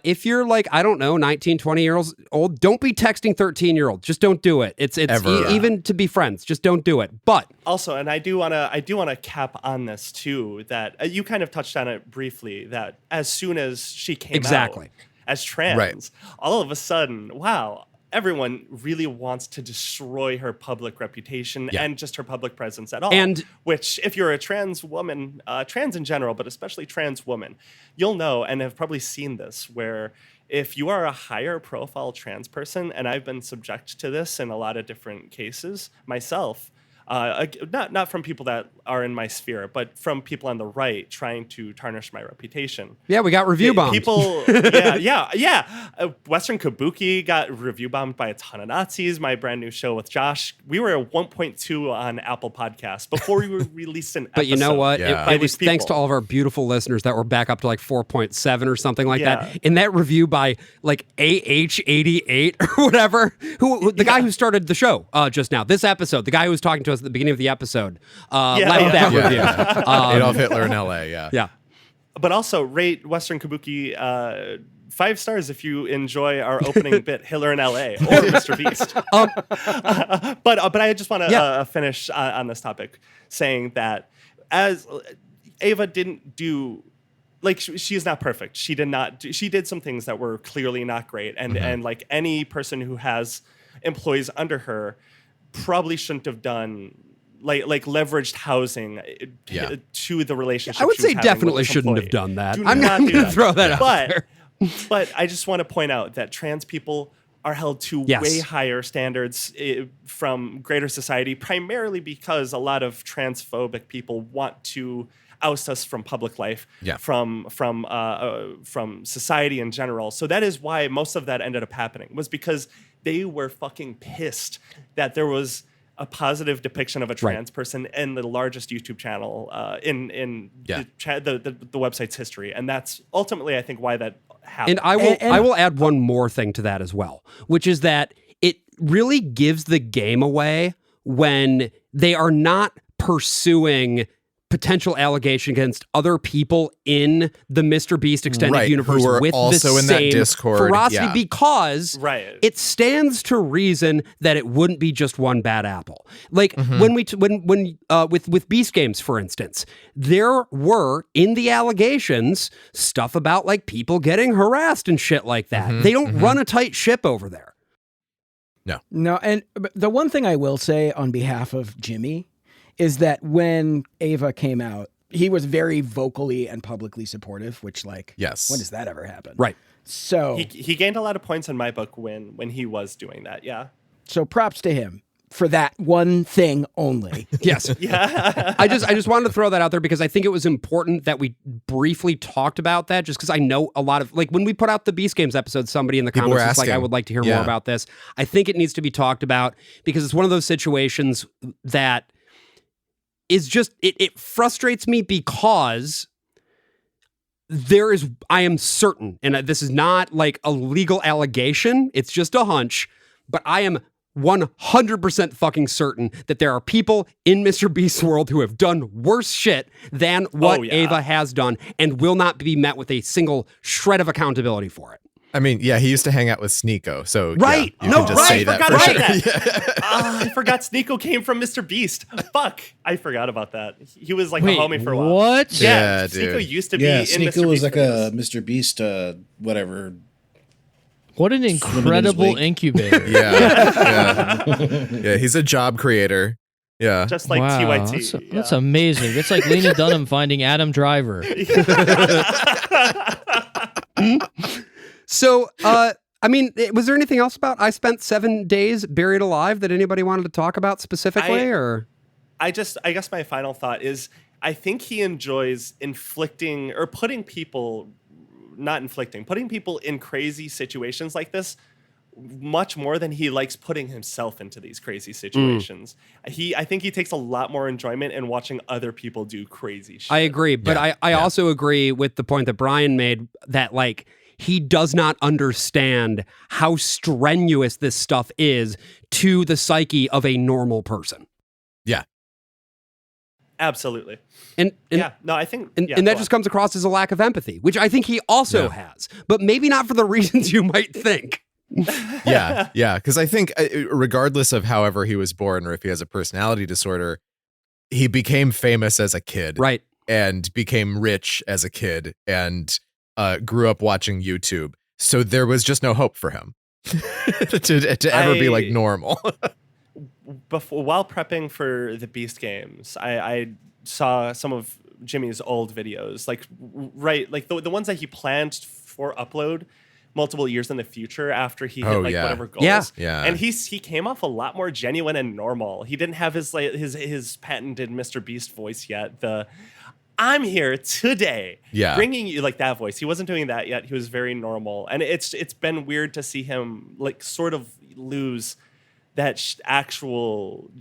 if you're like, I don't know, 19, 20 years old, don't be texting 13-year-olds. Just don't do it. It's even to be friends, just don't do it. But also, and I do want to cap on this too, that you kind of touched on it briefly, that as soon as she came out as trans, all of a sudden, wow, everyone really wants to destroy her public reputation and just her public presence at all. And which, if you're a trans woman, trans in general, but especially trans woman, you'll know and have probably seen this, where if you are a higher profile trans person, and I've been subject to this in a lot of different cases myself, not from people that are in my sphere, but from people on the right trying to tarnish my reputation. Yeah, we got review bombed. People, Western Kabuki got review bombed by a ton of Nazis. My brand new show with Josh, we were at 1.2 on Apple Podcasts before we released an episode. But you know what? Yeah. It was thanks to all of our beautiful listeners that were back up to like 4.7 or something like that. In that review by like AH88 or whatever, the guy who started the show just now, this episode, the guy who was talking to us at the beginning of the episode, left that review. Adolf Hitler in LA, Yeah. But also rate Western Kabuki 5 stars if you enjoy our opening bit, Hitler in LA or MrBeast. But I just want to finish on this topic saying that as Ava didn't do, like, she is not perfect. She did some things that were clearly not great. And like any person who has employees under her probably shouldn't have done like leveraged housing to the relationship. I would she was say having definitely with this shouldn't employee. have done that. Do I'm not going do to that. throw that out there. But I just want to point out that trans people are held to way higher standards from greater society, primarily because a lot of transphobic people want to oust us from public life, from society in general. So that is why most of that ended up happening, was because they were fucking pissed that there was a positive depiction of a trans person in the largest YouTube channel in the website's history, and that's ultimately, I think, why that happened. And I will add one more thing to that as well, which is that it really gives the game away when they are not pursuing potential allegation against other people in the MrBeast extended Right, universe who are with also the in that same Discord, ferocity yeah. because Right. it stands to reason that it wouldn't be just one bad apple. Like when with Beast Games, for instance, there were in the allegations stuff about like people getting harassed and shit like that. They don't run a tight ship over there. No, and the one thing I will say on behalf of Jimmy is that when Ava came out, he was very vocally and publicly supportive, which like, Yes. when does that ever happen? Right. So He gained a lot of points in my book when he was doing that. Yeah. so props to him for that one thing only. Yes. Yeah. I just wanted to throw that out there because I think it was important that we briefly talked about that, just because I know a lot of, like, when we put out the Beast Games episode, somebody in the People comments were was like, I asking. would like to hear Yeah. more about this. I think it needs to be talked about because it's one of those situations that is just, it frustrates me because I am certain, and this is not like a legal allegation, it's just a hunch, but I am 100% fucking certain that there are people in MrBeast's world who have done worse shit than what Ava has done and will not be met with a single shred of accountability for it. I mean, yeah, he used to hang out with Sneeko, so Right. yeah, you can just say that for sure. I forgot Sneeko came from MrBeast. Fuck. I forgot about that. He was like Wait, a homie for a while. what? Yeah, Sneeko dude. used to be Yeah, in Sneeko MrBeast was like videos. a Mr. Beast, whatever. What an incredible wake. incubator. Yeah, he's a job creator. Yeah. Just like Wow, TYT. that's amazing. It's like Lena Dunham finding Adam Driver. So, I mean, was there anything else about I spent 7 days buried alive that anybody wanted to talk about specifically, or? I guess my final thought is I think he enjoys inflicting or putting people in crazy situations like this much more than he likes putting himself into these crazy situations. I think he takes a lot more enjoyment in watching other people do crazy shit. I agree, but I also agree with the point that Brian made that, like, he does not understand how strenuous this stuff is to the psyche of a normal person. Yeah. Absolutely. And I think and that just comes across as a lack of empathy, which I think he also has, but maybe not for the reasons you might think. Yeah. Because I think regardless of however he was born or if he has a personality disorder, he became famous as a kid. Right. And became rich as a kid and grew up watching YouTube. So there was just no hope for him to ever be like normal. While prepping for the Beast Games, I saw some of Jimmy's old videos, like the ones that he planned for upload multiple years in the future after he hit whatever goals. Yeah. And he came off a lot more genuine and normal. He didn't have his patented MrBeast voice yet. I'm here today, bringing you like that voice. He wasn't doing that yet. He was very normal, and it's been weird to see him like sort of lose that actual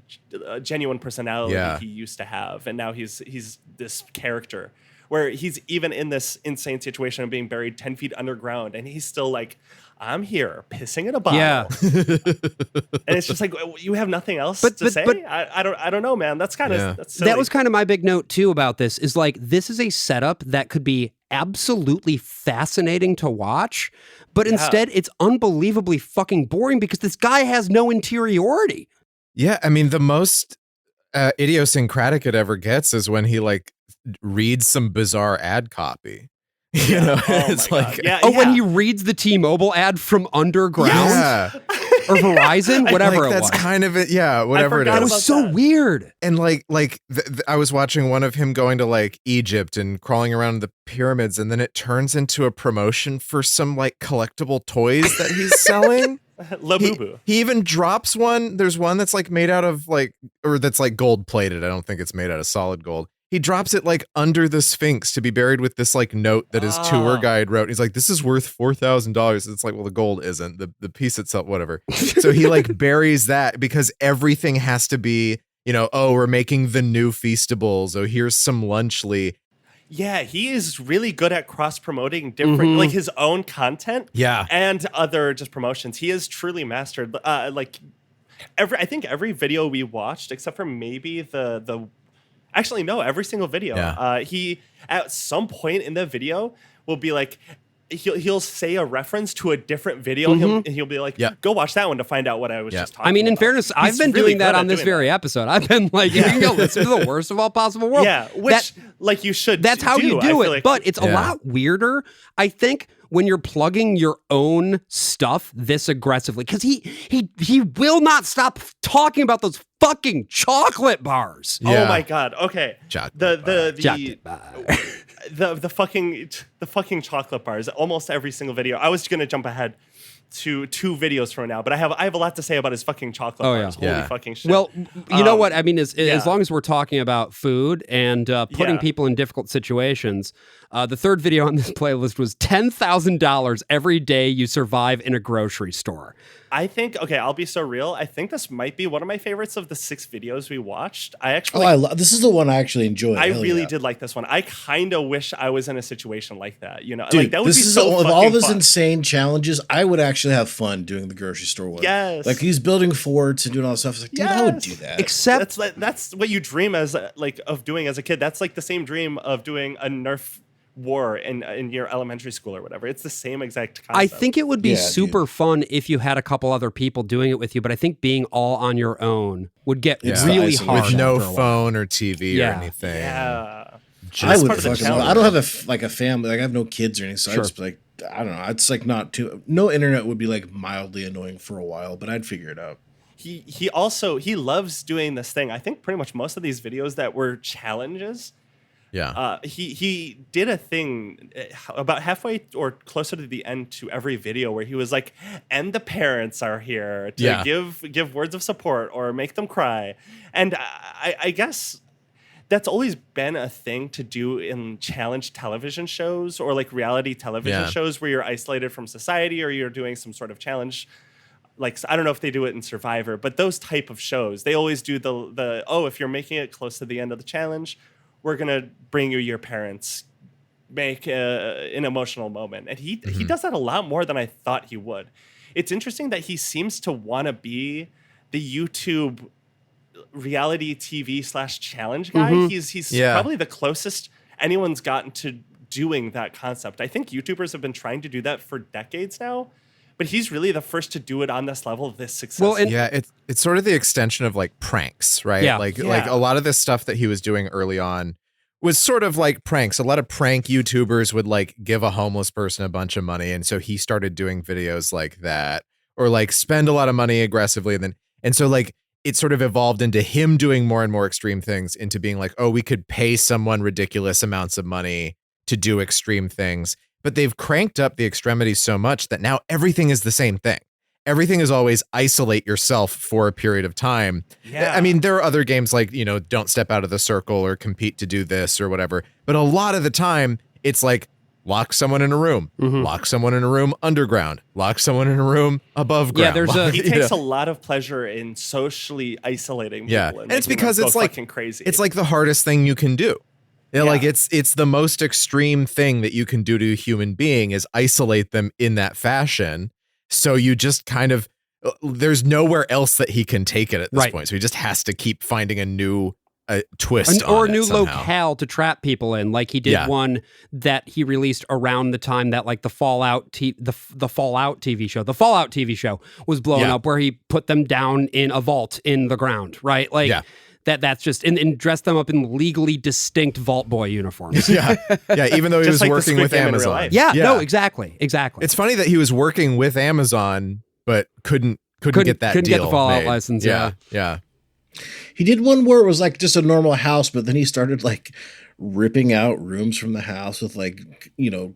genuine personality he used to have, and now he's this character where he's even in this insane situation of being buried 10 feet underground, and he's still like, I'm here pissing in a bottle. Yeah. And it's just like, you have nothing else to say? But I don't know, man. That's kind of that's silly. That was kind of my big note too about this, is like, this is a setup that could be absolutely fascinating to watch, but instead it's unbelievably fucking boring because this guy has no interiority. Yeah, I mean, the most idiosyncratic it ever gets is when he like reads some bizarre ad copy. You know, it's like, when he reads the T-Mobile ad from underground or Verizon, whatever like, it that's was. kind of it. Yeah, whatever it is. That was so weird. And I was watching one of him going to like Egypt and crawling around the pyramids, and then it turns into a promotion for some like collectible toys that he's selling. He even drops one. There's one that's like made out of like, or that's like gold plated. I don't think it's made out of solid gold. He drops it like under the Sphinx to be buried with this like note that his tour guide wrote. He's like, this is worth $4,000. It's like, well, the gold isn't, the piece itself, whatever. So he like buries that because everything has to be, you know, oh, we're making the new Feastables. Oh, here's some Lunchly. Yeah, he is really good at cross-promoting different, like his own content and other just promotions. He is truly mastered. I think every video we watched, except for maybe the Actually, no, every single video. Yeah. He at some point in the video will be like, he'll say a reference to a different video. And he'll be like, go watch that one to find out what I was just talking about. I mean, in fairness, I've been really doing that good on at this doing very episode. I've been like, you can go listen to the worst of all possible worlds. Yeah, which like you should. That's how you I do feel it. like- But it's a lot weirder, I think, when you're plugging your own stuff this aggressively, because he will not stop talking about those fucking chocolate bars. Oh my god. Okay. Chocolate The fucking chocolate bars. Almost every single video. I was gonna jump ahead to 2 videos from now, but I have a lot to say about his fucking chocolate bars. Holy fucking shit. Well, you know what I mean. As yeah. long as we're talking about food and putting people in difficult situations, the third video on this playlist was $10,000 every day you survive in a grocery store. I think, okay, I'll be so real. I think this might be one of my favorites of the 6 videos we watched. I actually, this is the one I actually enjoyed. I Hell really yeah. did like this one. I kind of wish I was in a situation like that. You know, Dude, like that would this be is so of fucking all those fun. insane challenges. I would actually have fun doing the grocery store one. Yes. Like he's building forts and doing all this stuff. It's like, dude, I would do that. Except that's what you dream as of doing as a kid. That's like the same dream of doing a Nerf war in your elementary school or whatever. It's the same exact concept. I think it would be super fun if you had a couple other people doing it with you, but I think being all on your own would get really hard. with no after a while. phone or TV or anything. Yeah. I would part of the fucking. challenge. I don't have a family. Like I have no kids or anything. So I just like I don't know. It's like not too. No internet would be like mildly annoying for a while, but I'd figure it out. He also loves doing this thing. I think pretty much most of these videos that were challenges. Yeah. He did a thing about halfway or closer to the end to every video where he was like, and the parents are here to give words of support or make them cry. And I guess that's always been a thing to do in challenge television shows or like reality television shows where you're isolated from society or you're doing some sort of challenge. Like, I don't know if they do it in Survivor, but those type of shows, they always do the if you're making it close to the end of the challenge, we're going to bring you your parents, make an emotional moment. And he does that a lot more than I thought he would. It's interesting that he seems to want to be the YouTube reality TV / challenge guy. He's probably the closest anyone's gotten to doing that concept. I think YouTubers have been trying to do that for decades now, but he's really the first to do it on this level, this successful. Well, it's sort of the extension of like pranks, right? Yeah. Like a lot of this stuff that he was doing early on was sort of like pranks. A lot of prank YouTubers would like give a homeless person a bunch of money, and so he started doing videos like that, or like spend a lot of money aggressively, and so like it sort of evolved into him doing more and more extreme things, into being like, oh, we could pay someone ridiculous amounts of money to do extreme things. But they've cranked up the extremities so much that now everything is the same thing. Everything is always isolate yourself for a period of time. Yeah. I mean, there are other games like, don't step out of the circle or compete to do this or whatever. But a lot of the time, it's like lock someone in a room, lock someone in a room underground, lock someone in a room above ground. Yeah, he takes a lot of pleasure in socially isolating people. And it's because it's like fucking crazy. It's like the hardest thing you can do. Like it's the most extreme thing that you can do to a human being is isolate them in that fashion. So you just kind of, there's nowhere else that he can take it at this point. So he just has to keep finding a new twist or a on new it somehow. locale to trap people in. Like he did one that he released around the time that like the Fallout TV show, the Fallout TV show was blowing up, where he put them down in a vault in the ground, right? Like that's just and dressed them up in legally distinct Vault Boy uniforms. Even though he was like the working Squid with Game in real Amazon. life. No, exactly. It's funny that he was working with Amazon, but couldn't get that couldn't deal get the Fallout made. license. Yeah. He did one where it was like just a normal house, but then he started like ripping out rooms from the house with like,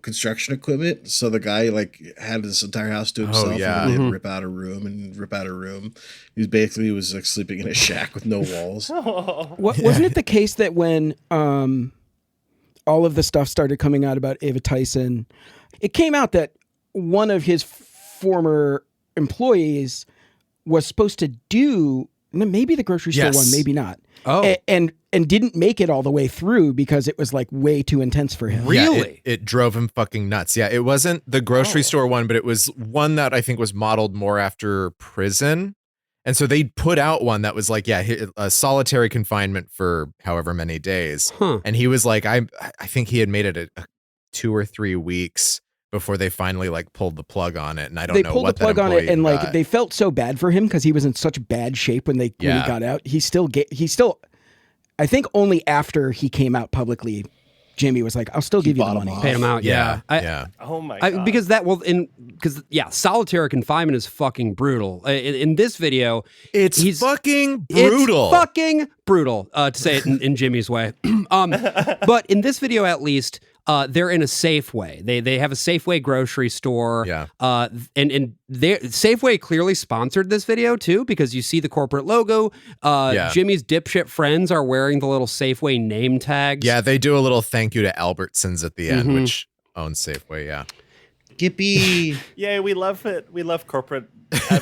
construction equipment. So the guy like had this entire house to himself and he'd rip out a room and rip out a room. He was like sleeping in a shack with no walls. Wasn't it the case that when all of the stuff started coming out about Ava Tyson, it came out that one of his former employees was supposed to do maybe the grocery store one, maybe not. Oh. And didn't make it all the way through because it was like way too intense for him. Really? It drove him fucking nuts. Yeah, it wasn't the grocery store one, but it was one that I think was modeled more after prison. And so they put out one that was like, a solitary confinement for however many days. And he was like, I think he had made it a 2 or 3 weeks before they finally like pulled the plug on it. And I don't know what they pulled the plug on it, and got. like they felt so bad for him because he was in such bad shape when he got out. He still, I think only after he came out publicly, Jimmy was like, "I'll still give you the money." Paid him out. Yeah. Oh my god. Because solitary confinement is fucking brutal. In this video, It's fucking brutal. It's fucking brutal, to say it in Jimmy's way. But in this video, at least, they're in a Safeway. They have a Safeway grocery store. Yeah. And Safeway clearly sponsored this video too, because you see the corporate logo. Jimmy's dipshit friends are wearing the little Safeway name tags. Yeah, they do a little thank you to Albertsons at the end, which owns Safeway. Yeah. Gippy. Yeah, we love it. We love corporate.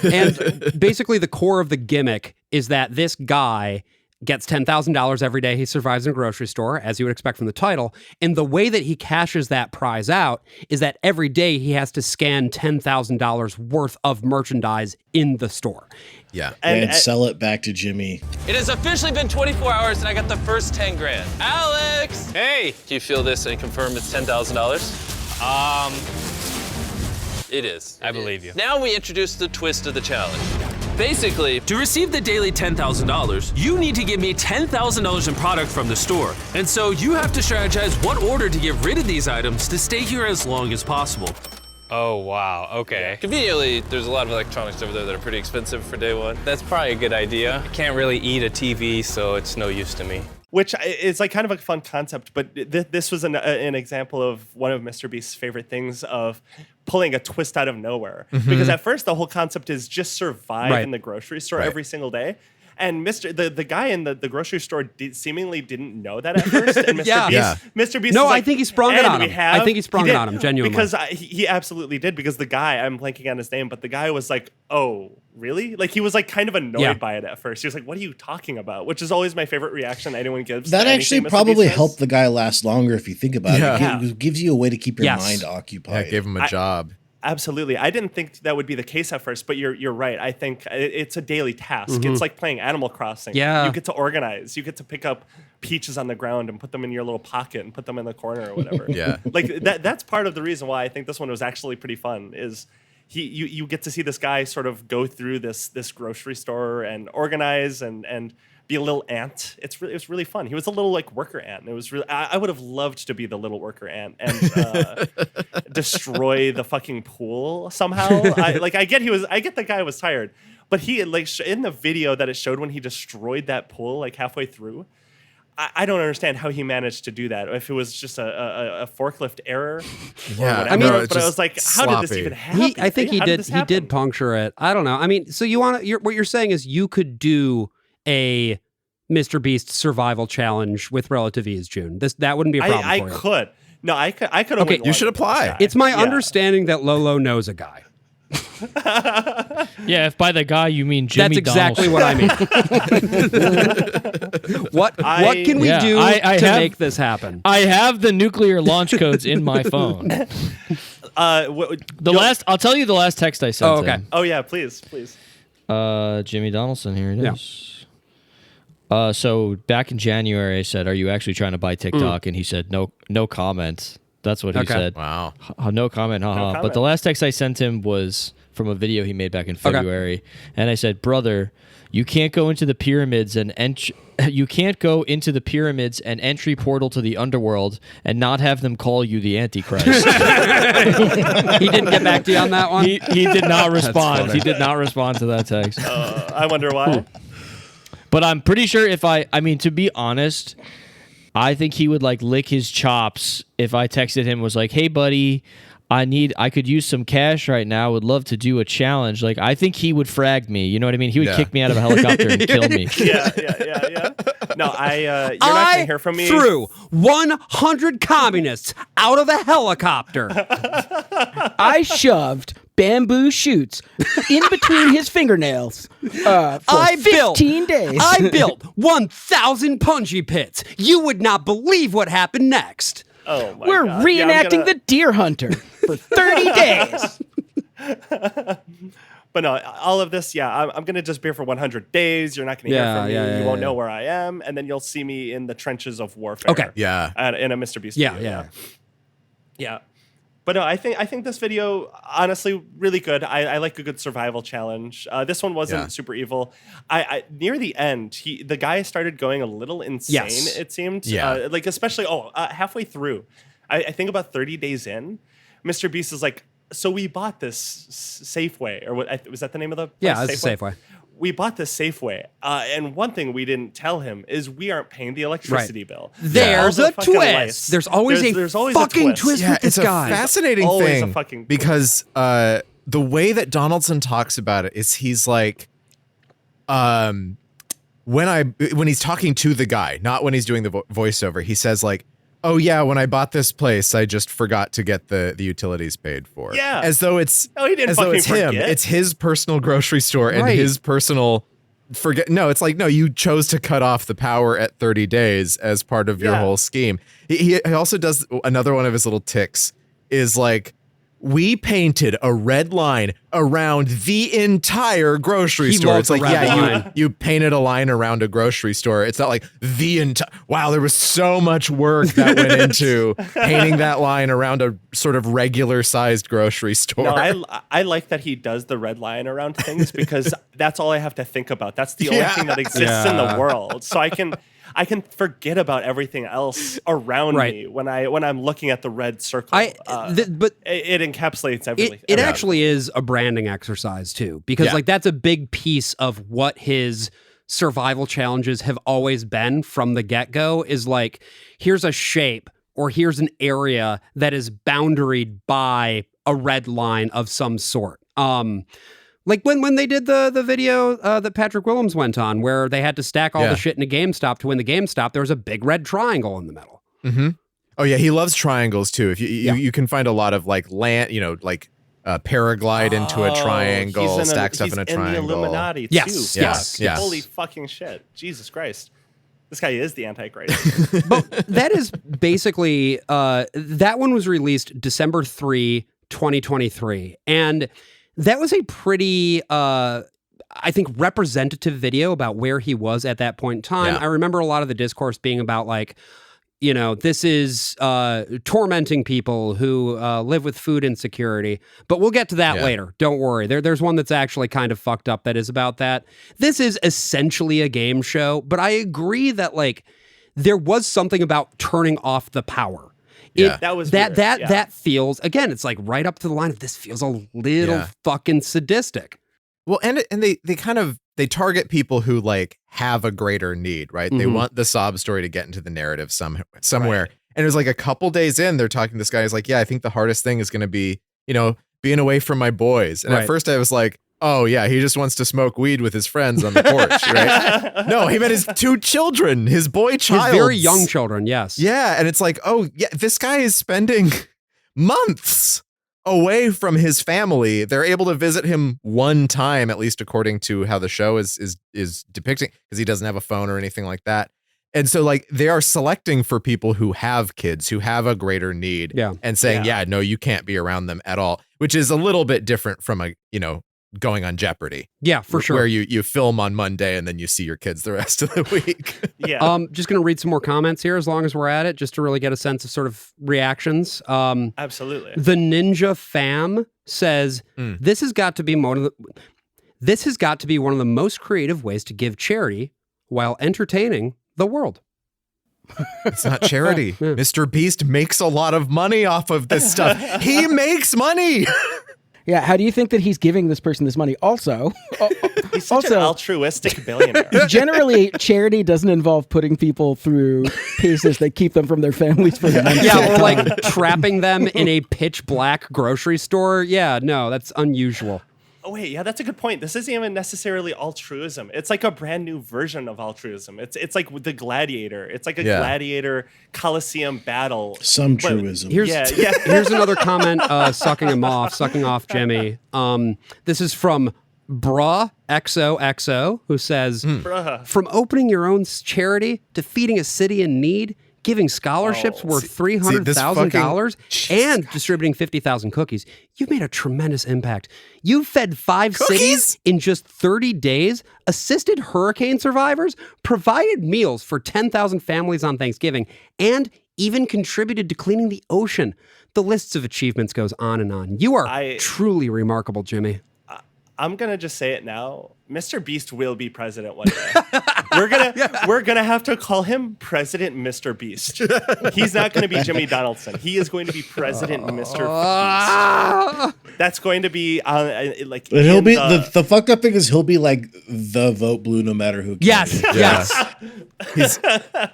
And basically the core of the gimmick is that this guy gets $10,000 every day he survives in a grocery store, as you would expect from the title. And the way that he cashes that prize out is that every day he has to scan $10,000 worth of merchandise in the store. Yeah. And sell it back to Jimmy. It has officially been 24 hours and I got the first 10 grand. Alex! Hey! Do you feel this and confirm it's $10,000? It is. I believe you. Now we introduce the twist of the challenge. Basically, to receive the daily $10,000, you need to give me $10,000 in product from the store. And so you have to strategize what order to get rid of these items to stay here as long as possible. Oh, wow. Okay. Conveniently, there's a lot of electronics over there that are pretty expensive for day one. That's probably a good idea. I can't really eat a TV, so it's no use to me. Which is like kind of a fun concept, but this was an example of one of MrBeast's favorite things of pulling a twist out of nowhere. Because at first the whole concept is just survive in the grocery store every single day. And the guy in the grocery store seemingly didn't know that at first. And Mr. Beast No, was like, I think he sprung it on him. I think he sprung it on him, genuinely. Because he absolutely did, because the guy, I'm blanking on his name, but the guy was like, oh, really? Like, he was like kind of annoyed by it at first. He was like, what are you talking about? Which is always my favorite reaction anyone gives. That actually probably helped the guy last longer if you think about it. It gives you a way to keep your mind occupied. Yeah, gave him a job. Absolutely. I didn't think that would be the case at first, but you're right. I think it's a daily task. It's like playing Animal Crossing. Yeah. You get to organize. You get to pick up peaches on the ground and put them in your little pocket and put them in the corner or whatever. Like that's part of the reason why I think this one was actually pretty fun is you get to see this guy sort of go through this grocery store and organize and be a little ant. It was really fun. He was a little like worker ant. It was really. I would have loved to be the little worker ant and destroy the fucking pool somehow. I get the guy was tired, but he like in the video that it showed when he destroyed that pool like halfway through. I don't understand how he managed to do that. If it was just a forklift error, or whatever. I mean, but I was like, how did this even happen? I think he did. He did puncture it. I don't know. I mean, so what you're saying is you could do a MrBeast survival challenge with relative ease, June. That wouldn't be a problem for you. I could. No, I could. Okay, you should apply. It's my understanding that Lolo knows a guy. Yeah, if by the guy you mean Jimmy That's exactly what I mean. What can we do to make this happen? I have the nuclear launch codes in my phone. I'll tell you the last text I sent. Oh, okay. him. Oh yeah, please. Jimmy Donaldson, here it is. So back in January, I said, "Are you actually trying to buy TikTok?" And he said, "No comment." That's what he said. Wow. No comment. Haha. But the last text I sent him was from a video he made back in February, and I said, "Brother, you can't go into the pyramids and entry portal to the underworld and not have them call you the Antichrist." He didn't get back to you on that one? He did not respond. He did not respond to that text. I wonder why. But I'm pretty sure to be honest, I think he would like lick his chops if I texted him was like, "Hey buddy, I could use some cash right now. Would love to do a challenge." Like, I think he would frag me. You know what I mean? He would kick me out of a helicopter and kill me. Yeah. No, you're not gonna hear from me. Threw 100 communists out of a helicopter. I shoved bamboo shoots in between his fingernails for 15 days. I built 1,000 punji pits. You would not believe what happened next. Oh my We're God. reenacting The Deer Hunter for 30 days. But no, all of this, I'm going to disappear for 100 days. You're not going to hear from me. You won't know where I am. And then you'll see me in the trenches of warfare. Okay. Yeah. In a MrBeast video. Yeah. But no, I think this video, honestly, really good. I like a good survival challenge. This one wasn't super evil. I near the end, the guy started going a little insane, it seemed. Yeah. Like, especially, halfway through, I think about 30 days in, MrBeast is like, so we bought this Safeway, or what was that the name of the place? Yeah, it's Safeway. We bought this Safeway, and one thing we didn't tell him is we aren't paying the electricity bill. There's a twist. Lights. There's always a fucking twist with this guy. It's a fascinating always thing a fucking because the way that Donaldson talks about it is he's like, when he's talking to the guy, not when he's doing the voiceover, he says like, oh yeah, when I bought this place, I just forgot to get the utilities paid for. Yeah. As though it's he didn't as though fucking it's him. forget. It's his personal grocery store and his personal No, it's like, no, you chose to cut off the power at 30 days as part of your whole scheme. He also does another one of his little ticks is like, we painted a red line around the entire grocery store. It's like, you painted a line around a grocery store. It's not like the entire, wow, there was so much work that went into painting that line around a sort of regular sized grocery store. No, I like that he does the red line around things because that's all I have to think about. That's the only thing that exists in the world. So I can forget about everything else around me when I'm looking at the red circle. But it encapsulates everything. It actually is a branding exercise too, because like that's a big piece of what his survival challenges have always been from the get-go. Is like, here's a shape or here's an area that is boundaried by a red line of some sort. Like when they did the video that Patrick Willems went on, where they had to stack all the shit in a GameStop to win the GameStop, there was a big red triangle in the middle. Mm-hmm. Oh yeah, he loves triangles too. If you can find a lot of like land, like paraglide into a triangle, stack stuff in a triangle. He's in the Illuminati too. Yes. Holy fucking shit! Jesus Christ. This guy is the Antichrist. But that is basically that one was released December 3, 2023, and that was a pretty, I think, representative video about where he was at that point in time. I remember a lot of the discourse being about like, this is tormenting people who live with food insecurity. But we'll get to that later. Don't worry. There's one that's actually kind of fucked up that is about that. This is essentially a game show, but I agree that like there was something about turning off the power. That was weird. That feels, again, it's like right up to the line of this feels a little fucking sadistic. Well, and they target people who like have a greater need, right? Mm-hmm. They want the sob story to get into the narrative somewhere. Right. And it was like a couple days in, they're talking to this guy. He's like, I think the hardest thing is going to be, being away from my boys. And at first I was like, oh yeah, he just wants to smoke weed with his friends on the porch, right? No, he meant his 2 children, his boy child. His very young children, yes. Yeah, and it's like, oh yeah, this guy is spending months away from his family. They're able to visit him one time, at least according to how the show is depicting, because he doesn't have a phone or anything like that. And so like they are selecting for people who have kids, who have a greater need, and saying, no, you can't be around them at all, which is a little bit different from going on Jeopardy. Yeah, for sure. Where you film on Monday and then you see your kids the rest of the week. Just going to read some more comments here as long as we're at it, just to really get a sense of sort of reactions. Absolutely. The Ninja Fam says, this has got to be one of the most creative ways to give charity while entertaining the world. It's not charity. MrBeast makes a lot of money off of this stuff. He makes money. Yeah, how do you think that he's giving this person this money? Also, he's such an altruistic billionaire. Generally, charity doesn't involve putting people through paces that keep them from their families for the month. Yeah, or like trapping them in a pitch black grocery store. Yeah, no, that's unusual. Oh wait, yeah, that's a good point. This isn't even necessarily altruism. It's like a brand new version of altruism. It's like the gladiator. It's like a gladiator Colosseum battle. Some truism. Here's another comment sucking off Jimmy. This is from Bruh XOXO, who says, from opening your own charity to feeding a city in need, giving scholarships worth $300,000 and distributing 50,000 cookies. You've made a tremendous impact. You've fed 5 cities in just 30 days, assisted hurricane survivors, provided meals for 10,000 families on Thanksgiving, and even contributed to cleaning the ocean. The lists of achievements goes on and on. You are truly remarkable, Jimmy. I'm gonna just say it now. Mr. Beast will be president one day. We're gonna have to call him President Mr. Beast. He's not gonna be Jimmy Donaldson. He is going to be President Mr. Beast. That's going to be like. He'll be the fucked up thing is he'll be like the vote blue no matter who. Yes.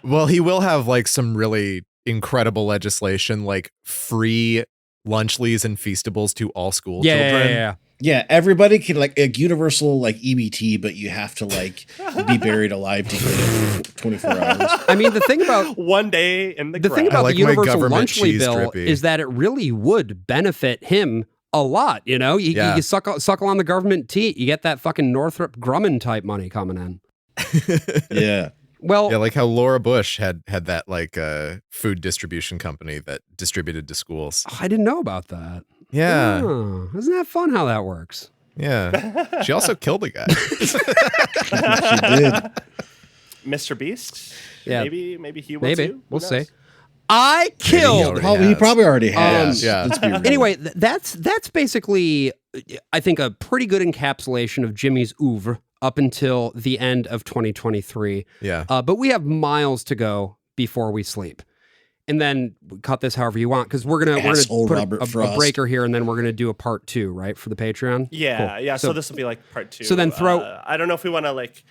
Well, he will have like some really incredible legislation, like free lunchlies and feastables to all school children. Yeah, everybody can like a universal like EBT, but you have to like be buried alive to get it 24 hours. I mean, the thing about one day in the thing about the universal lunchly bill is that it really would benefit him a lot. You know, you suckle on the government teat, you get that fucking Northrop Grumman type money coming in. Yeah. Well, yeah, like how Laura Bush had that like food distribution company that distributed to schools. Oh, I didn't know about that. Yeah. Oh, isn't that fun how that works? Yeah. She also killed a guy. She did. Mr. Beast? Yeah. Maybe he will too. We'll see. I killed. He probably already has. Yeah. Anyway, that's basically, I think, a pretty good encapsulation of Jimmy's oeuvre up until the end of 2023. Yeah. But we have miles to go before we sleep. And then cut this however you want, because we're gonna put a breaker here, and then we're gonna do a part 2, right, for the Patreon. Yeah, cool. yeah. So this will be like part 2. So then I don't know if we want to like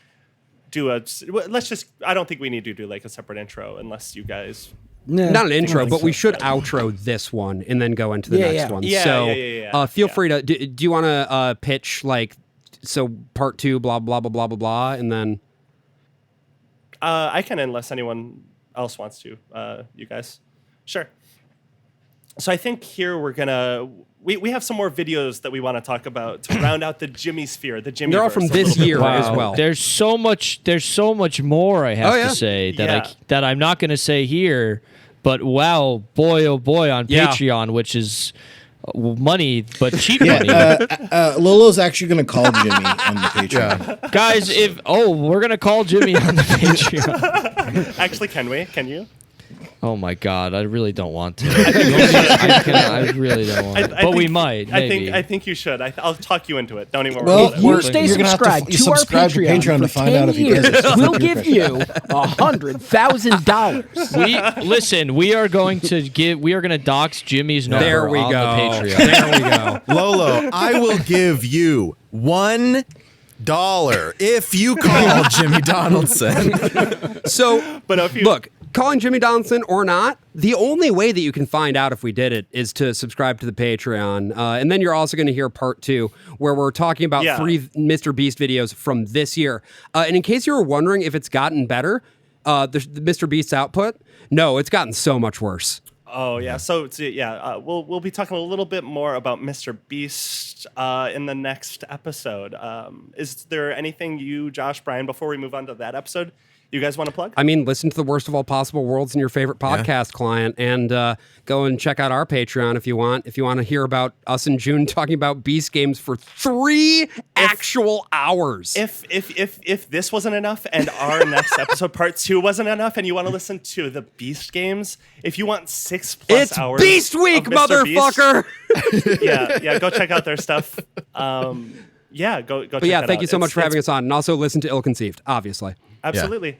do a. Let's just. I don't think we need to do like a separate intro unless you guys. Not an intro, but we should outro this one and then go into the next one. So feel free to. Do you want to pitch like part 2, blah blah blah blah blah blah, and then. I can, unless anyone else wants to, you guys. Sure. So I think here we're gonna we have some more videos that we want to talk about to round out the Jimmy sphere, the Jimmy. They're all from this year as well. There's so much more I have to say that I'm not going to say here. But wow, boy, oh boy, on Patreon, which is money, but cheap money. Lolo's actually going to call Jimmy on the Patreon. Guys, we're going to call Jimmy on the Patreon. Actually, can we? Can you? Oh my God, I really don't want to. I really don't want to. But we might. Maybe. I think you should. I'll talk you into it. Don't even worry. Well, about you it. stay you're subscribed to our Patreon to find out if he does it. We'll give you $100,000. We are going to dox Jimmy's number there we on go. the Patreon. There we go. Lolo, I will give you $1 if you call Jimmy Donaldson. So, but if you look, calling Jimmy Donaldson or not, the only way that you can find out if we did it is to subscribe to the Patreon. And then you're also going to hear part 2, where we're talking about 3 Mr. Beast videos from this year. And in case you were wondering if it's gotten better, the Mr. Beast's output, no, it's gotten so much worse. Oh yeah, so we'll be talking a little bit more about Mr. Beast in the next episode. Is there anything you, Josh, Brian, before we move on to that episode, you guys want to plug? I mean, listen to the Worst of All Possible Worlds in your favorite podcast client, and go and check out our Patreon if you want. If you want to hear about us in June talking about Beast games for 3 actual hours. If this wasn't enough, and our next episode, part 2, wasn't enough, and you want to listen to the Beast games, if you want 6+ hours, Beast Week, of Mr. motherfucker. Beast, yeah, go check out their stuff. Go. But yeah, thank you so much for having us on, and also listen to Ill Conceived, obviously. Absolutely.